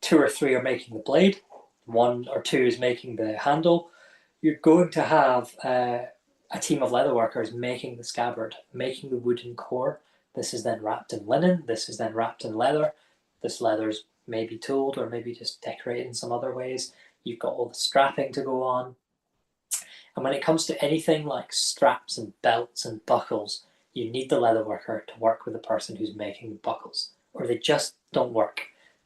2 or 3 are making the blade, 1 or 2 is making the handle. You're going to have a team of leatherworkers making the scabbard, making the wooden core. This is then wrapped in linen. This is then wrapped in leather. This leather's maybe tooled or maybe just decorated in some other ways. You've got all the strapping to go on. And when it comes to anything like straps and belts and buckles, you need the leatherworker to work with the person who's making the buckles, or they just don't work.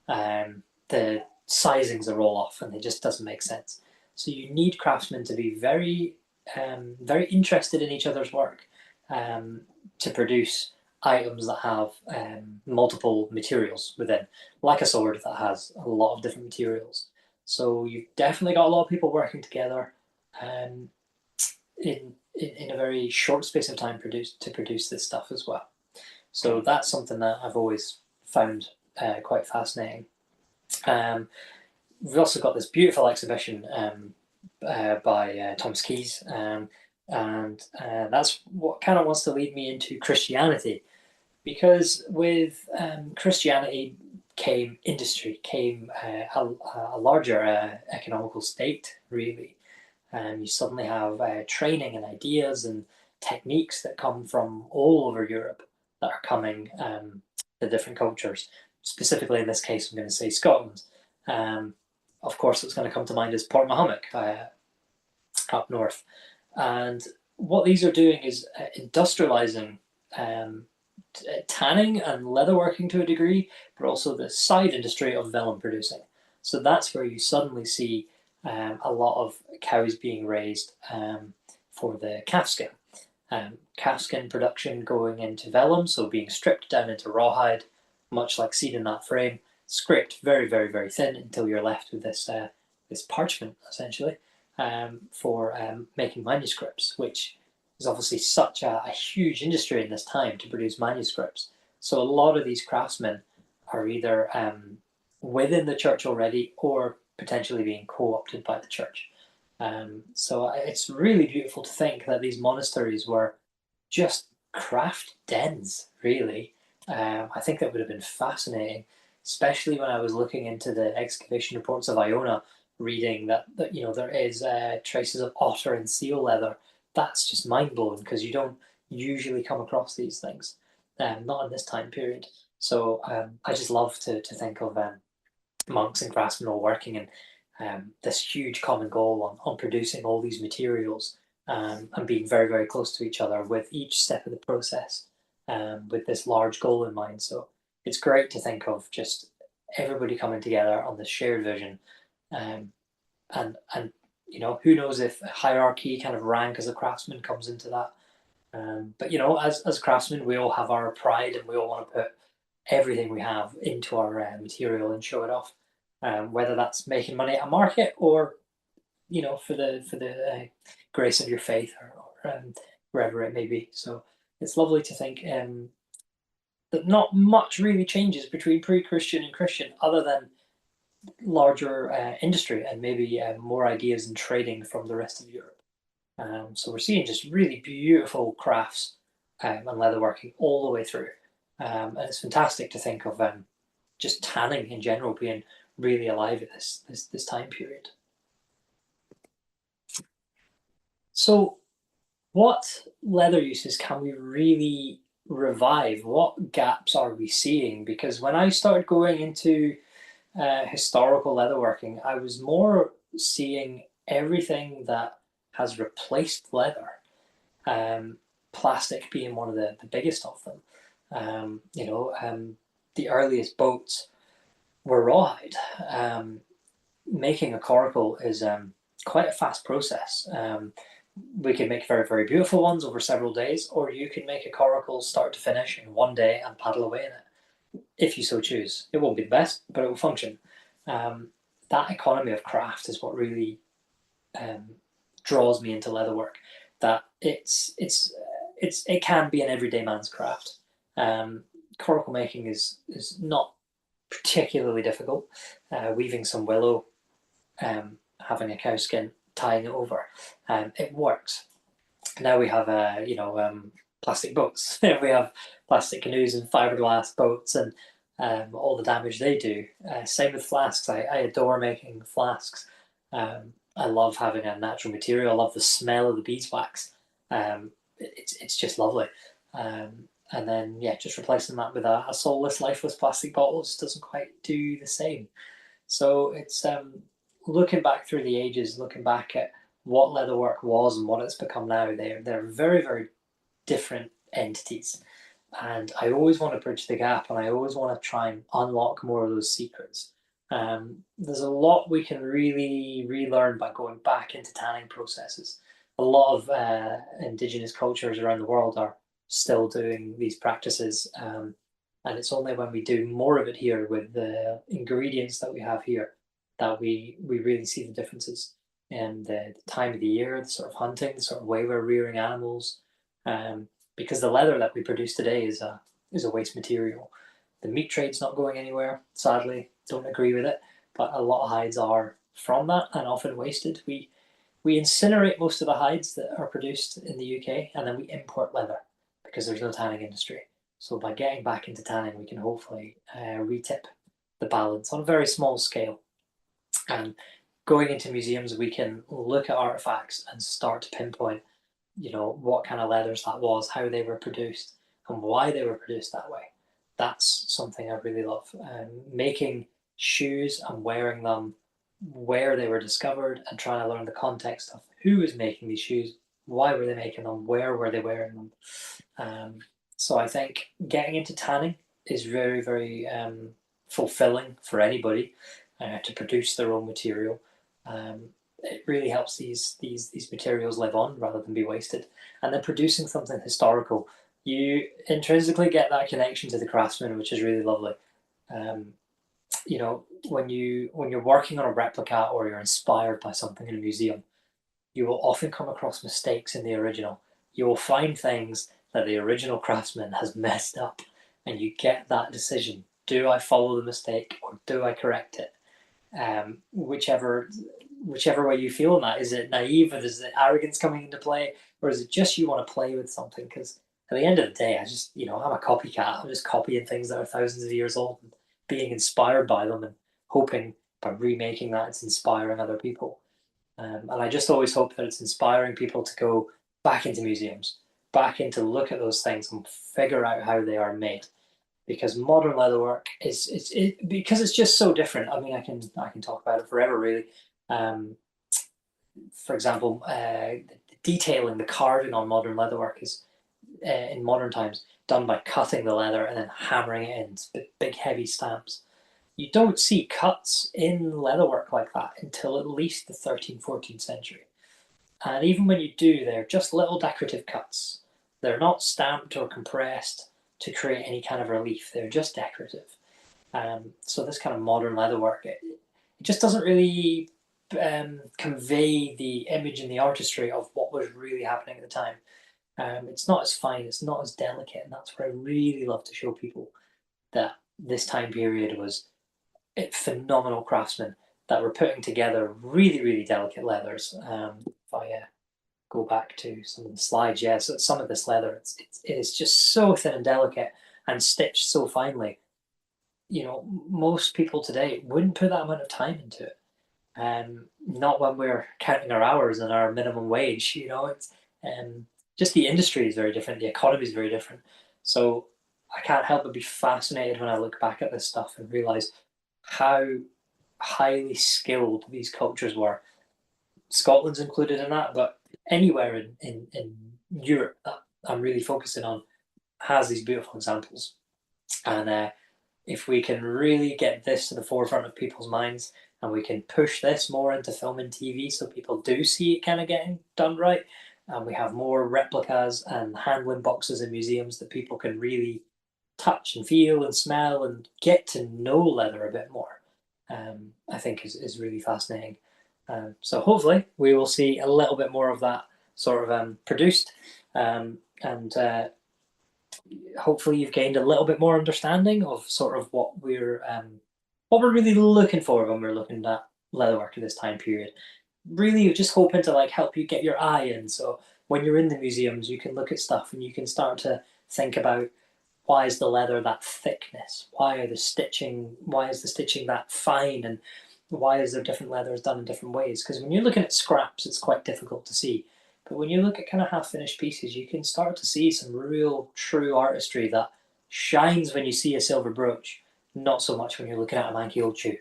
The sizings are all off and it just doesn't make sense. So you need craftsmen to be very, very interested in each other's work to produce items that have multiple materials within, like a sword that has a lot of different materials. So you've definitely got a lot of people working together in a very short space of time to produce this stuff as well. So that's something that I've always found quite fascinating. We've also got this beautiful exhibition by Thomas Keyes, and that's what kind of wants to lead me into Christianity, because with Christianity came industry, came a larger economical state, really. You suddenly have training and ideas and techniques that come from all over Europe that are coming to different cultures. Specifically, in this case, I'm going to say Scotland. Of course, what's going to come to mind is Port Mahomet up north. And what these are doing is industrializing tanning and leatherworking to a degree, but also the side industry of vellum producing. So that's where you suddenly see a lot of cows being raised for the calfskin. Calfskin production going into vellum, so being stripped down into rawhide, much like seen in that frame, scraped very, very, very thin until you're left with this this parchment, essentially, for making manuscripts, which is obviously such a huge industry in this time to produce manuscripts. So a lot of these craftsmen are either within the church already or potentially being co-opted by the church. So it's really beautiful to think that these monasteries were just craft dens, really. I think that would have been fascinating, especially when I was looking into the excavation reports of Iona, reading that there is traces of otter and seal leather. That's just mind-blowing because you don't usually come across these things, not in this time period. So I just love to think of monks and craftsmen all working in this huge common goal on producing all these materials and being very, very close to each other with each step of the process with this large goal in mind. So it's great to think of just everybody coming together on this shared vision. And who knows if hierarchy, kind of rank as a craftsman, comes into that. But you know, as craftsmen, we all have our pride, and we all want to put everything we have into our material and show it off. Whether that's making money at a market, or you know, for the grace of your faith, or wherever it may be. So it's lovely to think that not much really changes between pre-Christian and Christian, other than larger industry and maybe more ideas and trading from the rest of Europe. So we're seeing just really beautiful crafts and leatherworking all the way through. And it's fantastic to think of just tanning in general being really alive at this time period. So what leather uses can we really revive? What gaps are we seeing? Because when I started going into historical leatherworking, I was more seeing everything that has replaced leather, plastic being one of the biggest of them. The earliest boats were rawhide. Making a coracle is quite a fast process. We can make very, very beautiful ones over several days, or you can make a coracle start to finish in one day and paddle away in it, if you so choose. It won't be the best, but it will function. That economy of craft is what really draws me into leatherwork. That it can be an everyday man's craft. Coracle making is not particularly difficult. Weaving some willow, having a cow skin, tying it over, it works. Now we have plastic boats. We have plastic canoes and fiberglass boats, and all the damage they do. Same with flasks. I adore making flasks. I love having a natural material. I love the smell of the beeswax. It's just lovely. And then yeah, just replacing that with a soulless, lifeless plastic bottle just doesn't quite do the same. So it's looking back through the ages, looking back at what leatherwork was and what it's become now. They're very, very different entities. And I always want to bridge the gap, and I always want to try and unlock more of those secrets. There's a lot we can really relearn by going back into tanning processes. A lot of indigenous cultures around the world are still doing these practices, and it's only when we do more of it here with the ingredients that we have here that we really see the differences in the time of the year, the sort of hunting, the sort of way we're rearing animals. Because the leather that we produce today is a waste material. The meat trade's not going anywhere, sadly. Don't agree with it, but a lot of hides are from that and often wasted. We incinerate most of the hides that are produced in the UK, and then we import leather because there's no tanning industry. So by getting back into tanning, we can hopefully retip the balance on a very small scale. And going into museums, we can look at artifacts and start to pinpoint, you know, what kind of leathers that was, how they were produced, and why they were produced that way. That's something I really love. Making shoes and wearing them, where they were discovered, and trying to learn the context of who was making these shoes, why were they making them, where were they wearing them. So I think getting into tanning is very, very fulfilling for anybody to produce their own material. It really helps these materials live on rather than be wasted. And then producing something historical, you intrinsically get that connection to the craftsman, which is really lovely. You know, when you're working on a replica or you're inspired by something in a museum, you will often come across mistakes in the original. You will find things that the original craftsman has messed up, and you get that decision: do I follow the mistake or do I correct it? Whichever way you feel in that. Is it naive, or is it arrogance coming into play, or is it just you want to play with something? Because at the end of the day, I'm a copycat. I'm just copying things that are thousands of years old and being inspired by them, and hoping by remaking that it's inspiring other people. And I just always hope that it's inspiring people to go back into museums, back into look at those things and figure out how they are made. Because modern leatherwork because it's just so different. I mean, I can talk about it forever, really. For example, the detailing, the carving on modern leatherwork is in modern times done by cutting the leather and then hammering it in big heavy stamps. You don't see cuts in leatherwork like that until at least the 13th, 14th century. And even when you do, they're just little decorative cuts. They're not stamped or compressed to create any kind of relief. They're just decorative. So this kind of modern leatherwork, it just doesn't really convey the image and the artistry of what was really happening at the time. It's not as fine, it's not as delicate, and that's what I really love to show people, that this time period was phenomenal craftsmen that were putting together really, really delicate leathers. If I go back to some of the slides, yeah, so some of this leather, it is just so thin and delicate and stitched so finely. You know, most people today wouldn't put that amount of time into it. Not when we're counting our hours and our minimum wage. You know, it's just the industry is very different, the economy is very different. So I can't help but be fascinated when I look back at this stuff and realize how highly skilled these cultures were. Scotland's included in that, but anywhere in Europe that I'm really focusing on has these beautiful examples. And if we can really get this to the forefront of people's minds, and we can push this more into film and TV so people do see it kind of getting done right, and we have more replicas and handling boxes in museums that people can really touch and feel and smell and get to know leather a bit more, I think is really fascinating. So hopefully we will see a little bit more of that sort of produced, and hopefully you've gained a little bit more understanding of sort of what we're really looking for when we're looking at leatherwork in this time period. Really just hoping to like help you get your eye in. So when you're in the museums, you can look at stuff and you can start to think about, why is the leather that thickness? Why is the stitching that fine? And why is there different leathers done in different ways? Because when you're looking at scraps, it's quite difficult to see. But when you look at kind of half finished pieces, you can start to see some real true artistry that shines when you see a silver brooch, not so much when you're looking at a manky old shoe.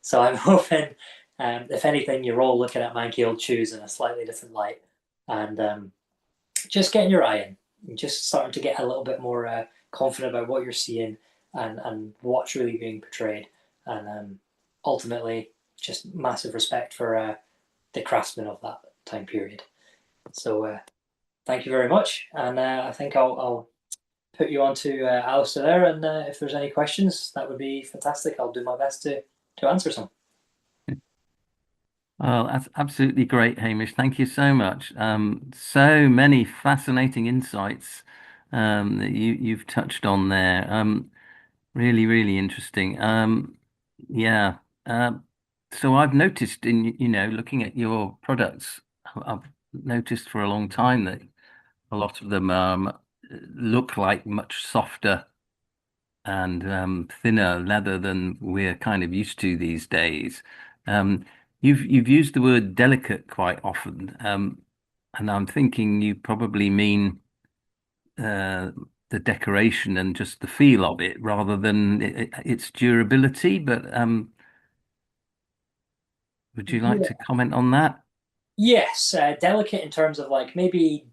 So I'm hoping, if anything, you're all looking at manky old shoes in a slightly different light, and just getting your eye in, and just starting to get a little bit more confident about what you're seeing, and what's really being portrayed. And ultimately, just massive respect for the craftsmen of that time period. So thank you very much, and I think I'll put you on to Alistair there, and if there's any questions, that would be fantastic. I'll do my best to answer some. Well, that's absolutely great, Hamish. Thank you so much. So many fascinating insights that you've touched on there. Really, really interesting. Yeah. So I've noticed looking at your products, I've noticed for a long time that a lot of them look like much softer and thinner leather than we're kind of used to these days. Um, you've used the word delicate quite often, and I'm thinking you probably mean uh, the decoration and just the feel of it rather than its durability. But would you like Yeah. to comment on that? Yes, delicate in terms of like maybe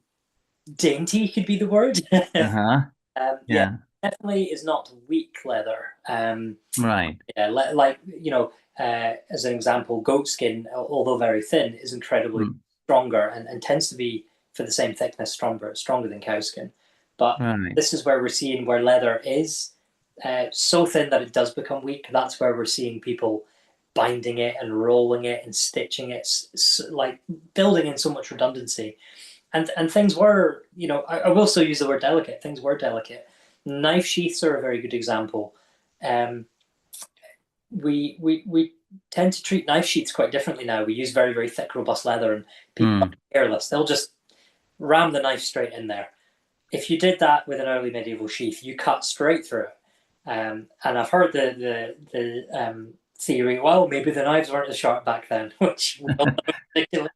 dainty could be the word. Uh-huh. Yeah, Yeah. definitely is not weak leather. Right. Yeah, like as an example, goat skin, although very thin, is incredibly Mm. stronger, and tends to be, for the same thickness, stronger than cow skin. But Right. this is where we're seeing where leather is so thin that it does become weak. That's where we're seeing people binding it and rolling it and stitching it, like building in so much redundancy. And things were, I will still use the word delicate. Things were delicate. Knife sheaths are a very good example. Um, we tend to treat knife sheaths quite differently now. We use very, very thick, robust leather, and people are Mm. careless. They'll just ram the knife straight in there. If you did that with an early medieval sheath, you cut straight through it. And I've heard the theory, well, maybe the knives weren't as sharp back then, which we all know is ridiculous.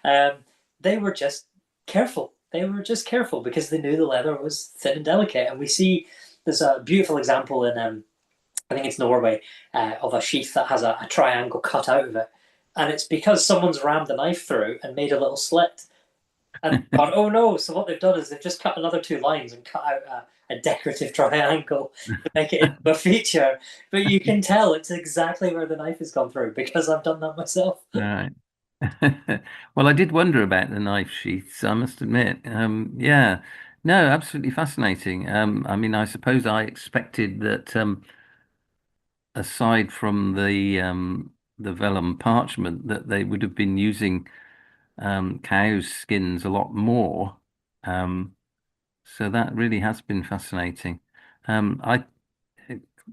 Um, they were just careful. They were just careful because they knew the leather was thin and delicate. And we see there's a beautiful example in I think it's Norway, of a sheath that has a triangle cut out of it. And it's because someone's rammed the knife through and made a little slit. And gone, oh no. So what they've done is they've just cut another two lines and cut out a decorative triangle to make it into a feature. But you can tell it's exactly where the knife has gone through because I've done that myself. Right. Well, I did wonder about the knife sheaths, I must admit. Yeah. No, absolutely fascinating. I mean, I suppose I expected that aside from the vellum parchment, that they would have been using cows' skins a lot more. Um, so that really has been fascinating. I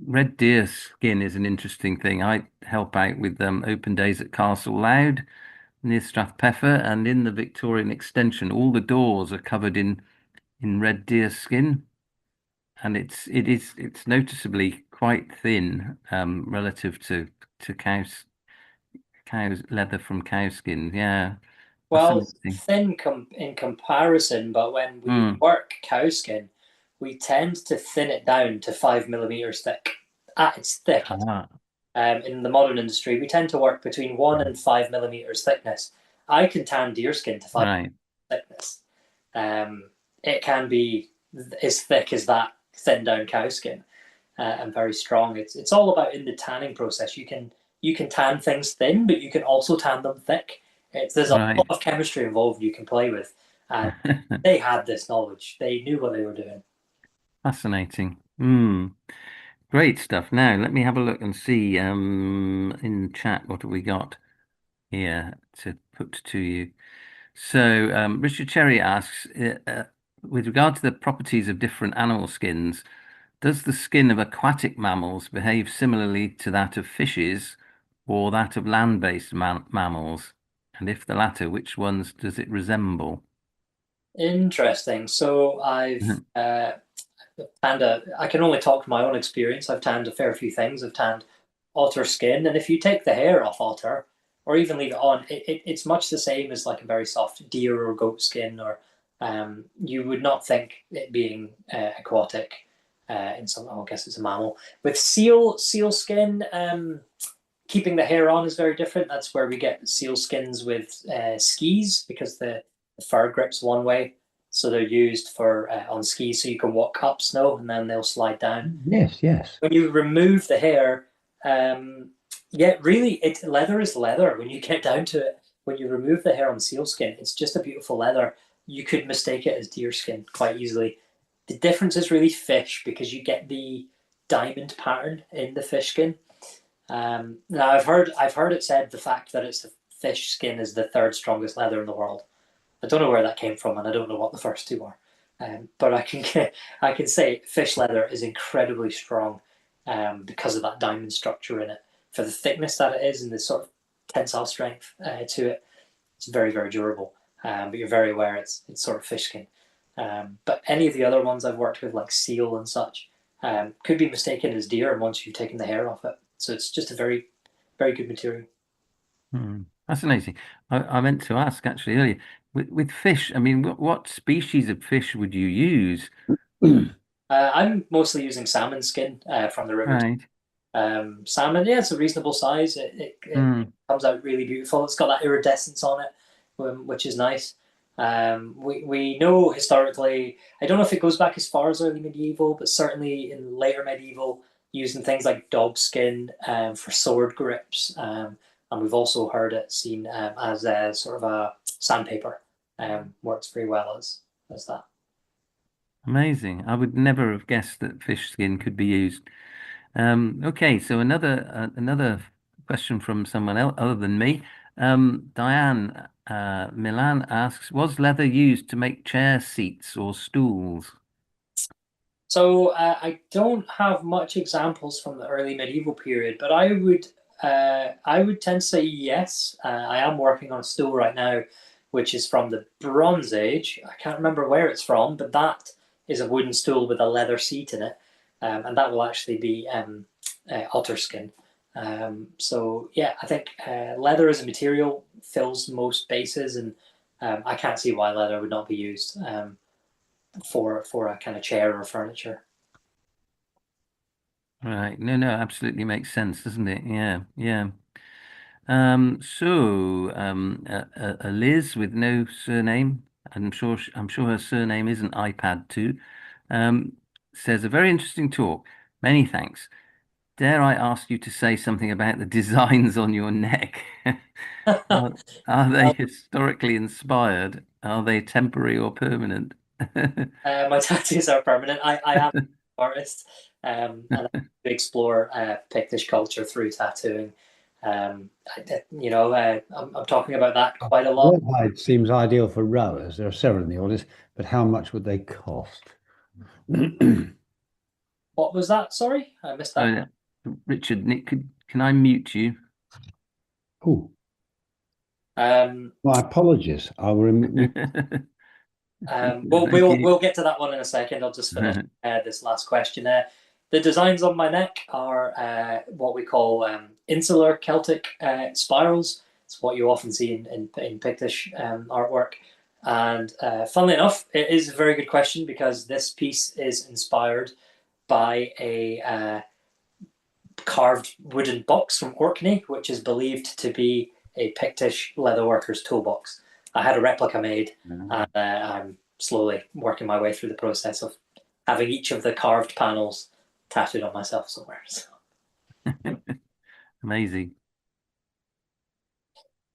red deer skin is an interesting thing. I help out with open days at Castle Loud near Strathpeffer, and in the Victorian extension, all the doors are covered in red deer skin, and it's noticeably quite thin relative to cows leather from cow skin. Yeah, Well, fascinating. thin in comparison, but when we Mm. work cowskin, we tend to thin it down to 5 millimeters thick at its thickest. Ah, In the modern industry, we tend to work between 1 and 5 millimeters thickness. I can tan deer skin to 5 right. thickness. It can be as thick as that thin down cow skin and very strong. It's all about in the tanning process. You can tan things thin, but you can also tan them thick. There's a lot Right. of chemistry involved you can play with, and they had this knowledge. They knew what they were doing. Fascinating. Great stuff. Now let me have a look and see in chat what have we got here to put to you. So Richard Cherry asks, with regard to the properties of different animal skins, does the skin of aquatic mammals behave similarly to that of fishes or that of land-based mammals? And if the latter, which ones does it resemble? Interesting. So I can only talk from my own experience. I've tanned a fair few things. I've tanned otter skin, and if you take the hair off otter, or even leave it on, it's much the same as like a very soft deer or goat skin, or you would not think it being aquatic. In some, I guess it's a mammal. With seal skin, keeping the hair on is very different. That's where we get seal skins with skis because the fur grips one way. So they're used for on skis, so you can walk up snow and then they'll slide down. Yes, yes. When you remove the hair, um, yeah, really, leather is leather. When you get down to it, when you remove the hair on seal skin, it's just a beautiful leather. You could mistake it as deer skin quite easily. The difference is really fish because you get the diamond pattern in the fish skin. Now I've heard it said the fact that it's the fish skin is the third strongest leather in the world. I don't know where that came from, and I don't know what the first two are. But I can say fish leather is incredibly strong because of that diamond structure in it. For the thickness that it is and the sort of tensile strength to it, it's very very durable. But you're very aware it's sort of fish skin. But any of the other ones I've worked with, like seal and such, could be mistaken as deer, and once you've taken the hair off it, so it's just a very very good material. Fascinating. I meant to ask actually earlier, with fish, I mean, what species of fish would you use? I'm mostly using salmon skin from the rivers. Right. Salmon, yeah, it's a reasonable size. It Mm. comes out really beautiful. It's got that iridescence on it, which is nice. We know historically, I don't know if it goes back as far as early medieval, but certainly in later medieval, using things like dog skin for sword grips. And we've also heard it seen as a sort of a sandpaper. Works very well as that. Amazing. I would never have guessed that fish skin could be used. Okay, so another question from someone else other than me. Diane Milan asks, was leather used to make chair seats or stools? So I don't have much examples from the early medieval period, but I would tend to say yes. I am working on a stool right now, which is from the Bronze Age. I can't remember where it's from, but that is a wooden stool with a leather seat in it, and that will actually be otter skin. So yeah, I think leather as a material fills most bases, and I can't see why leather would not be used. For a kind of chair or furniture. Right. No, no, absolutely makes sense, doesn't it? Yeah, yeah. A Liz with no surname, I'm sure her surname isn't iPad too, um, says a very interesting talk. Many thanks. Dare I ask you to say something about the designs on your neck? Are, are they historically inspired? Are they temporary or permanent? My tattoos are permanent. I am an artist, and I explore Pictish culture through tattooing. I'm talking about that quite a lot. Rawhide seems ideal for rowers. There are several in the audience, but how much would they cost? What was that? Sorry, I missed that. Oh, Richard, Nick, can I mute you? Oh, Um, my apologies. I will well, Thank you. we'll get to that one in a second. I'll just finish this last question. The designs on my neck are what we call insular Celtic spirals. It's what you often see in Pictish artwork. And funnily enough, it is a very good question because this piece is inspired by a carved wooden box from Orkney, which is believed to be a Pictish leatherworker's toolbox. I had a replica made, and I'm slowly working my way through the process of having each of the carved panels tattooed on myself somewhere. So. Amazing.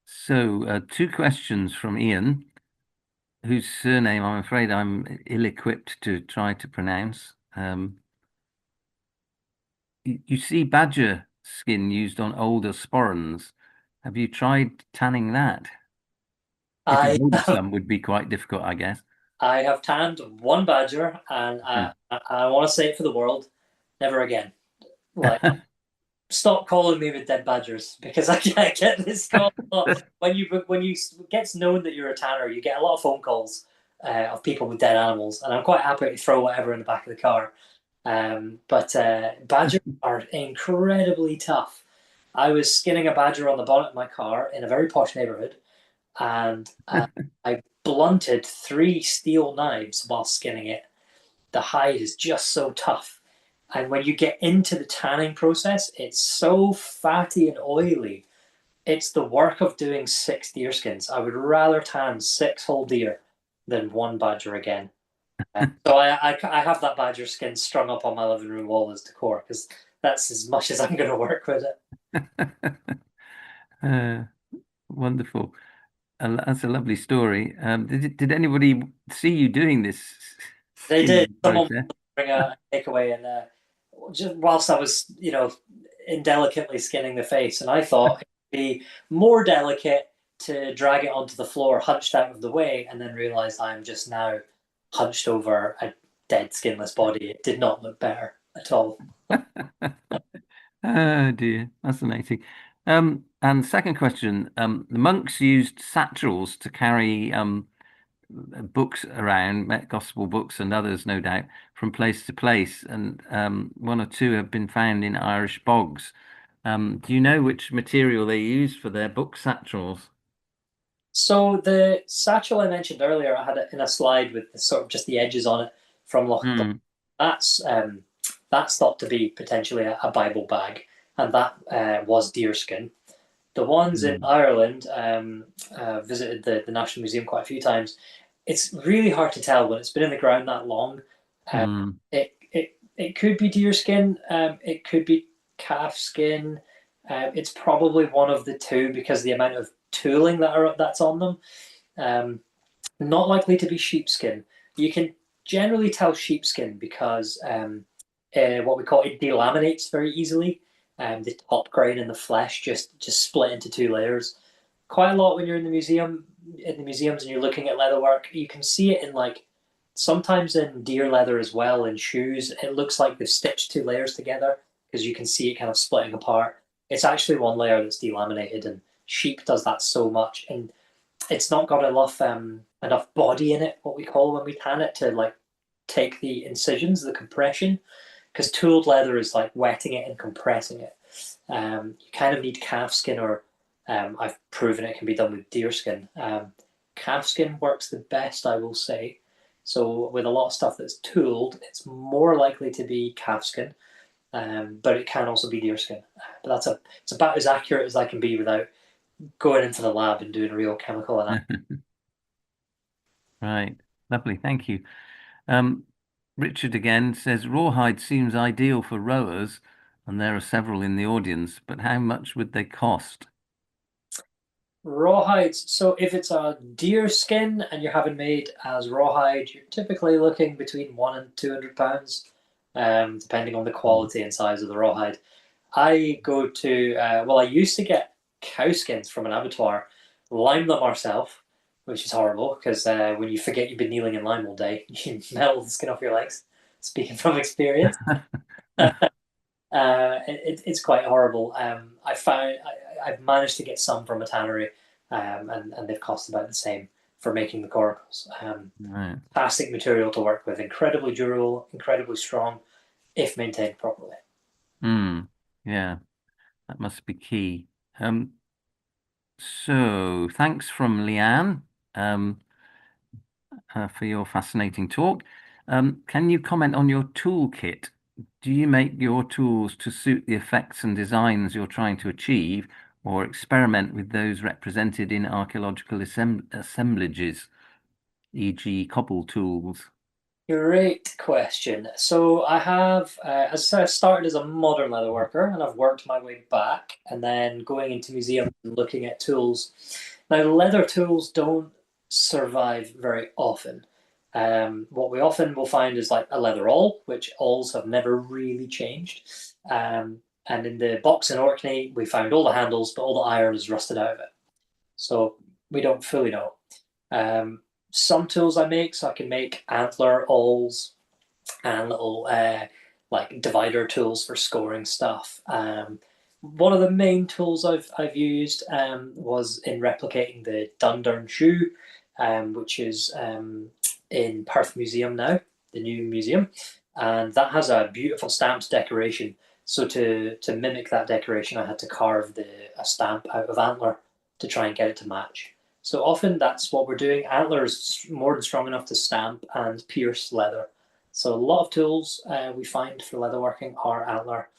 So, two questions from Ian, whose surname I'm afraid I'm ill-equipped to try to pronounce. You see badger skin used on older sporrans. Have you tried tanning that? Getting I hold of some would be quite difficult, I guess. I have tanned one badger, and I want to say it for the world, never again. Like, stop calling me with dead badgers because I get this call when you gets known that you're a tanner, you get a lot of phone calls of people with dead animals, and I'm quite happy to throw whatever in the back of the car. But badgers are incredibly tough. I was skinning a badger on the bonnet of my car in a very posh neighborhood, and I blunted 3 steel knives while skinning it. The hide is just so tough. And when you get into the tanning process, it's so fatty and oily. It's the work of doing 6 deerskins. I would rather tan 6 whole deer than one badger again. So I have that badger skin strung up on my living room wall as decor because that's as much as I'm going to work with it. Uh, Wonderful. That's a lovely story. Did anybody see you doing this They did. skinning Someone process? bring a takeaway, and just whilst I was, indelicately skinning the face, and I thought it'd be more delicate to drag it onto the floor, hunched out of the way, and then realize I'm just now hunched over a dead skinless body. It did not look better at all. Oh dear, fascinating. And second question, the monks used satchels to carry books around, gospel books and others, no doubt, from place to place, and one or two have been found in Irish bogs. Do you know which material they use for their book satchels? So the satchel I mentioned earlier, I had it in a slide with sort of just the edges on it from Loch. Hmm. That's thought to be potentially a Bible bag, and that was deerskin. The ones in Hmm. Ireland, visited the National Museum quite a few times. It's really hard to tell when it's been in the ground that long. Um, Hmm. it could be deerskin. It could be calf skin. It's probably one of the two because the amount of tooling that's on them. Um, Not likely to be sheepskin. You can generally tell sheepskin because what we call it delaminates very easily. The top grain and the flesh just split into 2 layers. Quite a lot when you're in the museums, and you're looking at leatherwork. You can see it in like sometimes in deer leather as well in shoes. It looks like they've stitched 2 layers together because you can see it kind of splitting apart. It's actually one layer that's delaminated, and sheep does that so much, and it's not got enough body in it, what we call when we tan it, to like take the incisions, the compression, because tooled leather is like wetting it and compressing it. You kind of need calf skin, or I've proven it can be done with deer skin. Calf skin works the best, I will say. So with a lot of stuff that's tooled, it's more likely to be calf skin, but it can also be deer skin. But it's about as accurate as I can be without going into the lab and doing real chemical analysis. Right, lovely, thank you. Um, Richard again says rawhide seems ideal for rowers, and there are several in the audience, but how much would they cost? Rawhides. So if it's a deer skin and you're having made as rawhide, you're typically looking between £100 and £200, depending on the quality and size of the rawhide. I go to well, I used to get cow skins from an abattoir, lime them ourselves, which is horrible because when you forget you've been kneeling in lime all day, you melt the skin off your legs. Speaking from experience. It's quite horrible. I've managed to get some from a tannery, and they've cost about the same for making the coracles. Right. Fantastic material to work with, incredibly durable, incredibly strong, if maintained properly. Yeah, that must be key. So thanks from Leanne for your fascinating talk. Can you comment on your toolkit? Do you make your tools to suit the effects and designs you're trying to achieve, or experiment with those represented in archaeological assemblages, e.g. cobble tools? Great question. So I have, as I said, I started as a modern leather worker, and I've worked my way back, and then going into museums and looking at tools. Now, leather tools don't survive very often. What we often will find is like a leather awl, which awls have never really changed. And in the box in Orkney, we found all the handles, but all the iron is rusted out of it. So we don't fully know. Some tools I make, so I can make antler awls and little like divider tools for scoring stuff. One of the main tools I've used was in replicating the Dundurn shoe, which is in Perth Museum now, the new museum, and that has a beautiful stamped decoration. So to mimic that decoration, I had to carve a stamp out of antler to try and get it to match. So often that's what we're doing. Antler is more than strong enough to stamp and pierce leather. So a lot of tools we find for leatherworking are antler.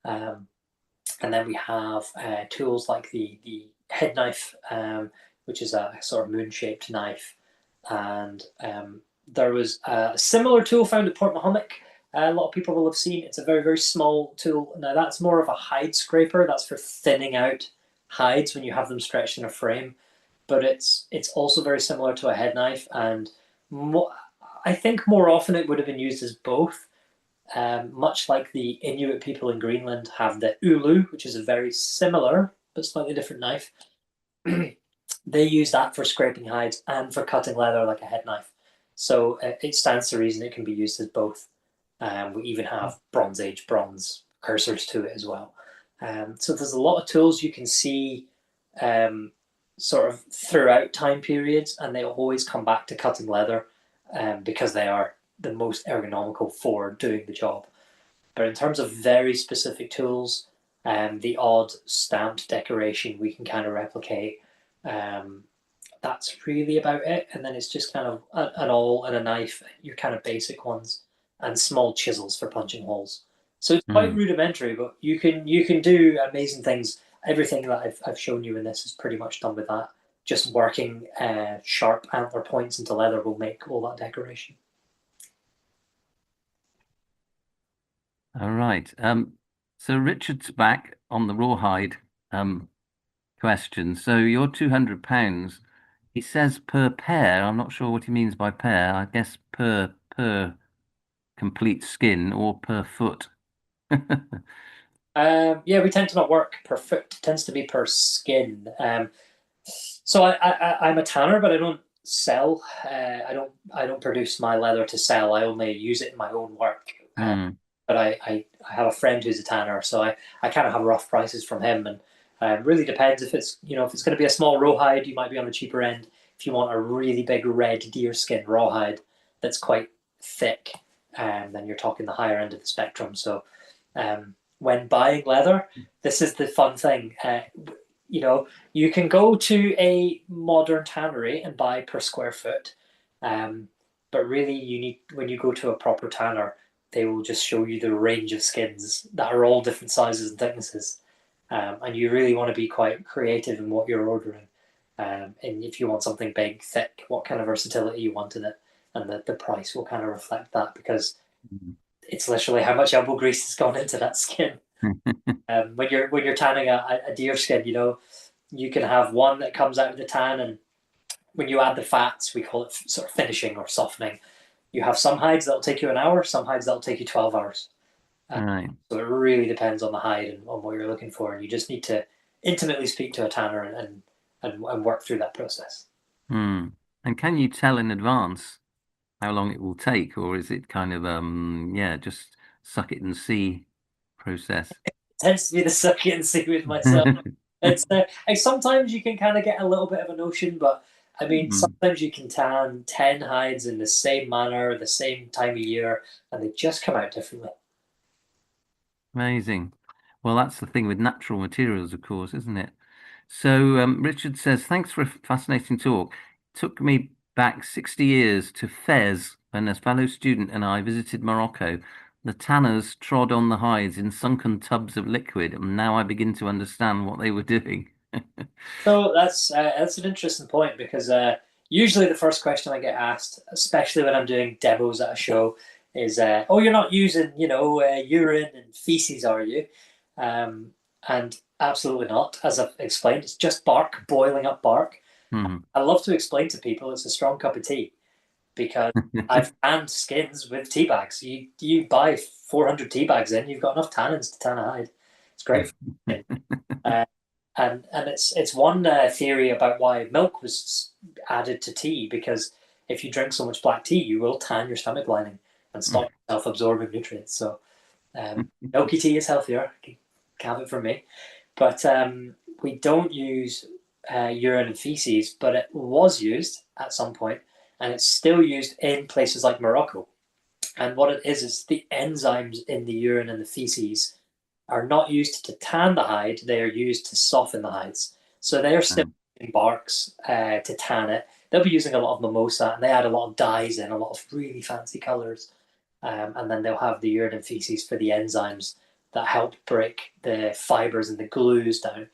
And then we have tools like the head knife, which is a sort of moon-shaped knife. And there was a similar tool found at Port Mahomet. A lot of people will have seen. It's a very, very small tool. Now that's more of a hide scraper. That's for thinning out hides when you have them stretched in a frame. But it's also very similar to a head knife, and I think more often it would have been used as both. Much like the Inuit people in Greenland have the ulu, which is a very similar but slightly different knife. They use that for scraping hides and for cutting leather like a head knife. So it stands to reason it can be used as both. We even have Bronze Age bronze cursors to it as well. So there's a lot of tools you can see sort of throughout time periods, and they always come back to cutting leather because they are the most ergonomical for doing the job. But in terms of very specific tools, the odd stamped decoration we can kind of replicate. That's really about it. And then it's just kind of an awl and a knife, your kind of basic ones, and small chisels for punching holes. So it's quite rudimentary, but you can do amazing things. Everything that I've shown you in this is pretty much done with that. Just working sharp antler points into leather will make all that decoration. All right. So Richard's back on the rawhide question. So your £200, he says per pair. I'm not sure what he means by pair. I guess per complete skin or per foot. Yeah, we tend to not work per foot. It tends to be per skin. So I'm a tanner, but I don't sell. I don't produce my leather to sell. I only use it in my own work. But I have a friend who's a tanner, so I kind of have rough prices from him, and it really depends if it's if it's going to be a small rawhide, you might be on the cheaper end. If you want a really big red deer skin rawhide that's quite thick, then you're talking the higher end of the spectrum. So when buying leather, this is the fun thing. You can go to a modern tannery and buy per square foot, but really when you go to a proper tanner, they will just show you the range of skins that are all different sizes and thicknesses. And you really want to be quite creative in what you're ordering. And if you want something big, thick, what kind of versatility you want in it, and the price will kind of reflect that, because it's literally how much elbow grease has gone into that skin. When you're tanning a deer skin, you can have one that comes out of the tan, and when you add the fats, we call it sort of finishing or softening. You have some hides that'll take you an hour, some hides that'll take you 12 hours. Right. So it really depends on the hide and on what you're looking for, and you just need to intimately speak to a tanner and work through that process. Hmm. And can you tell in advance how long it will take, or is it kind of yeah, just suck it and see process? It tends to be the suck it and see with myself. It's and sometimes you can kind of get a little bit of a notion, but I mean, Hmm. sometimes you can tan 10 hides in the same manner, the same time of year, and they just come out differently. Amazing. Well, that's the thing with natural materials, of course, isn't it? So, Richard says, thanks for a fascinating talk. It took me back 60 years to Fez when a fellow student and I visited Morocco. The tanners trod on the hides in sunken tubs of liquid, and now I begin to understand what they were doing. So that's an interesting point because usually the first question I get asked, especially when I'm doing demos at a show, is, "Oh, you're not using urine and feces, are you?" Um, and absolutely not. As I've explained, it's just bark, boiling up bark. Hmm. I love to explain to people it's a strong cup of tea because I've tanned skins with tea bags. You buy 400 tea bags in, you've got enough tannins to tan a hide. It's great for skin. And it's one theory about why milk was added to tea, because if you drink so much black tea, you will tan your stomach lining and stop yourself absorbing nutrients. So milky tea is healthier. Have it from me. But we don't use urine and feces, but it was used at some point, and it's still used in places like Morocco. And what it is the enzymes in the urine and the feces are not used to tan the hide, they are used to soften the hides. So they are still using barks to tan it. They'll be using a lot of mimosa, and they add a lot of dyes in, a lot of really fancy colors. And then they'll have the urine and feces for the enzymes that help break the fibers and the glues down.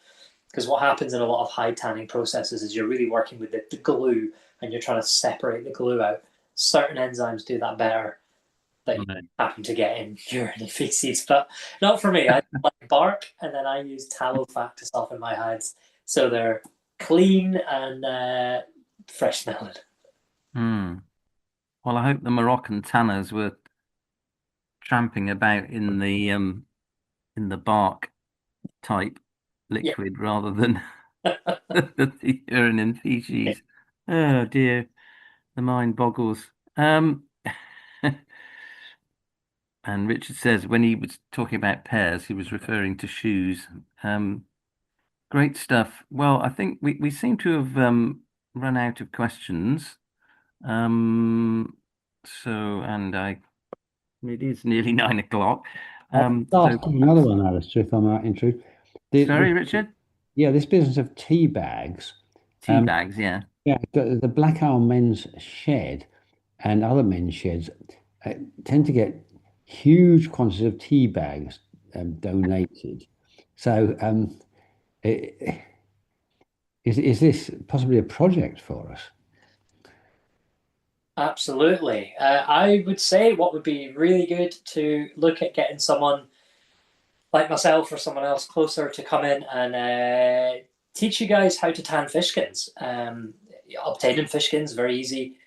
Because what happens in a lot of hide tanning processes is you're really working with the glue, and you're trying to separate the glue out. Certain enzymes do that better that you Right. happen to get in urine and feces, but not for me. I like bark, and then I use tallow fat to soften my hides, so they're clean and fresh smelling. Hmm. Well, I hope the Moroccan tanners were tramping about in the bark type Yeah. liquid rather than the urine and feces. Oh dear, the mind boggles. And Richard says when he was talking about pears, he was referring to shoes. Um, Great stuff. Well, I think we seem to have run out of questions. Um, and it is nearly 9 o'clock. So Ask you another one, Alistair, if I might intrude. sorry, Richard. Yeah, this business of tea bags. Tea bags, yeah. Yeah, the Black Owl Men's Shed and other men's sheds uh, tend to get huge quantities of tea bags donated. So, i- is this possibly a project for us? Absolutely. I would say what would be really good to look at getting someone like myself or someone else closer to come in and teach you guys how to tan fish skins. Obtaining fish skins very easy.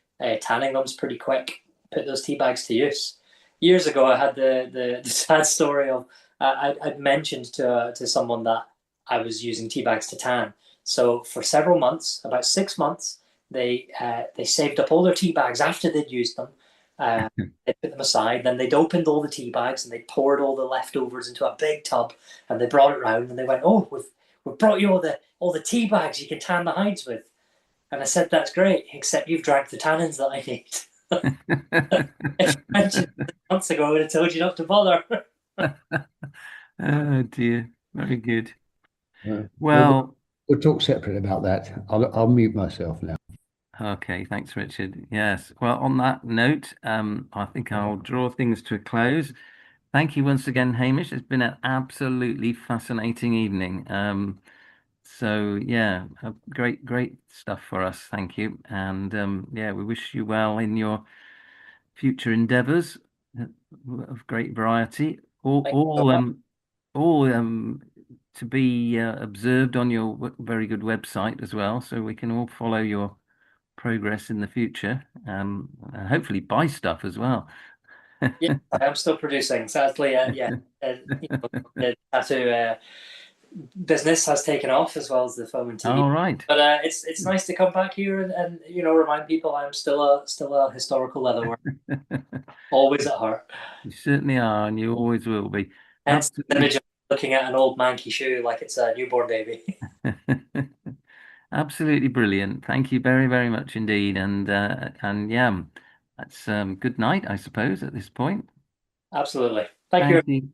Tanning them's pretty quick. Put those tea bags to use. Years ago, I had the sad story of I'd mentioned to someone that I was using tea bags to tan. So for several months, about 6 months, they saved up all their tea bags after they'd used them. Uh, they put them aside. Then they'd opened all the tea bags and they poured all the leftovers into a big tub, and they brought it round and they went, "Oh, we've brought you all the tea bags you can tan the hides with." And I said, "That's great, except you've drank the tannins that I need." If you mentioned it months ago, I would have told you not to bother. Oh dear, very good. Well, Well, we'll talk separately about that. I'll mute myself now. okay, thanks, Richard. Yes. Well, on that note, I think I'll draw things to a close. Thank you once again, Hamish. It's been an absolutely fascinating evening. So yeah, great stuff for us. Thank you. And yeah, we wish you well in your future endeavors uh, of great variety. Thank you so much. All to be observed on your very good website as well, so we can all follow your progress in the future. And hopefully buy stuff as well. Yeah, I'm still producing. Sadly, the tattoo business has taken off as well as the film and TV. All right. But it's nice to come back here and remind people I'm still a historical leatherworker, always at heart. You certainly are, and you always will be. Hence the Absolutely. image of looking at an old manky shoe like it's a newborn baby. Absolutely brilliant. Thank you very, very much indeed. And yeah, that's good night, I suppose, at this point. Absolutely. Thank you. Thank you.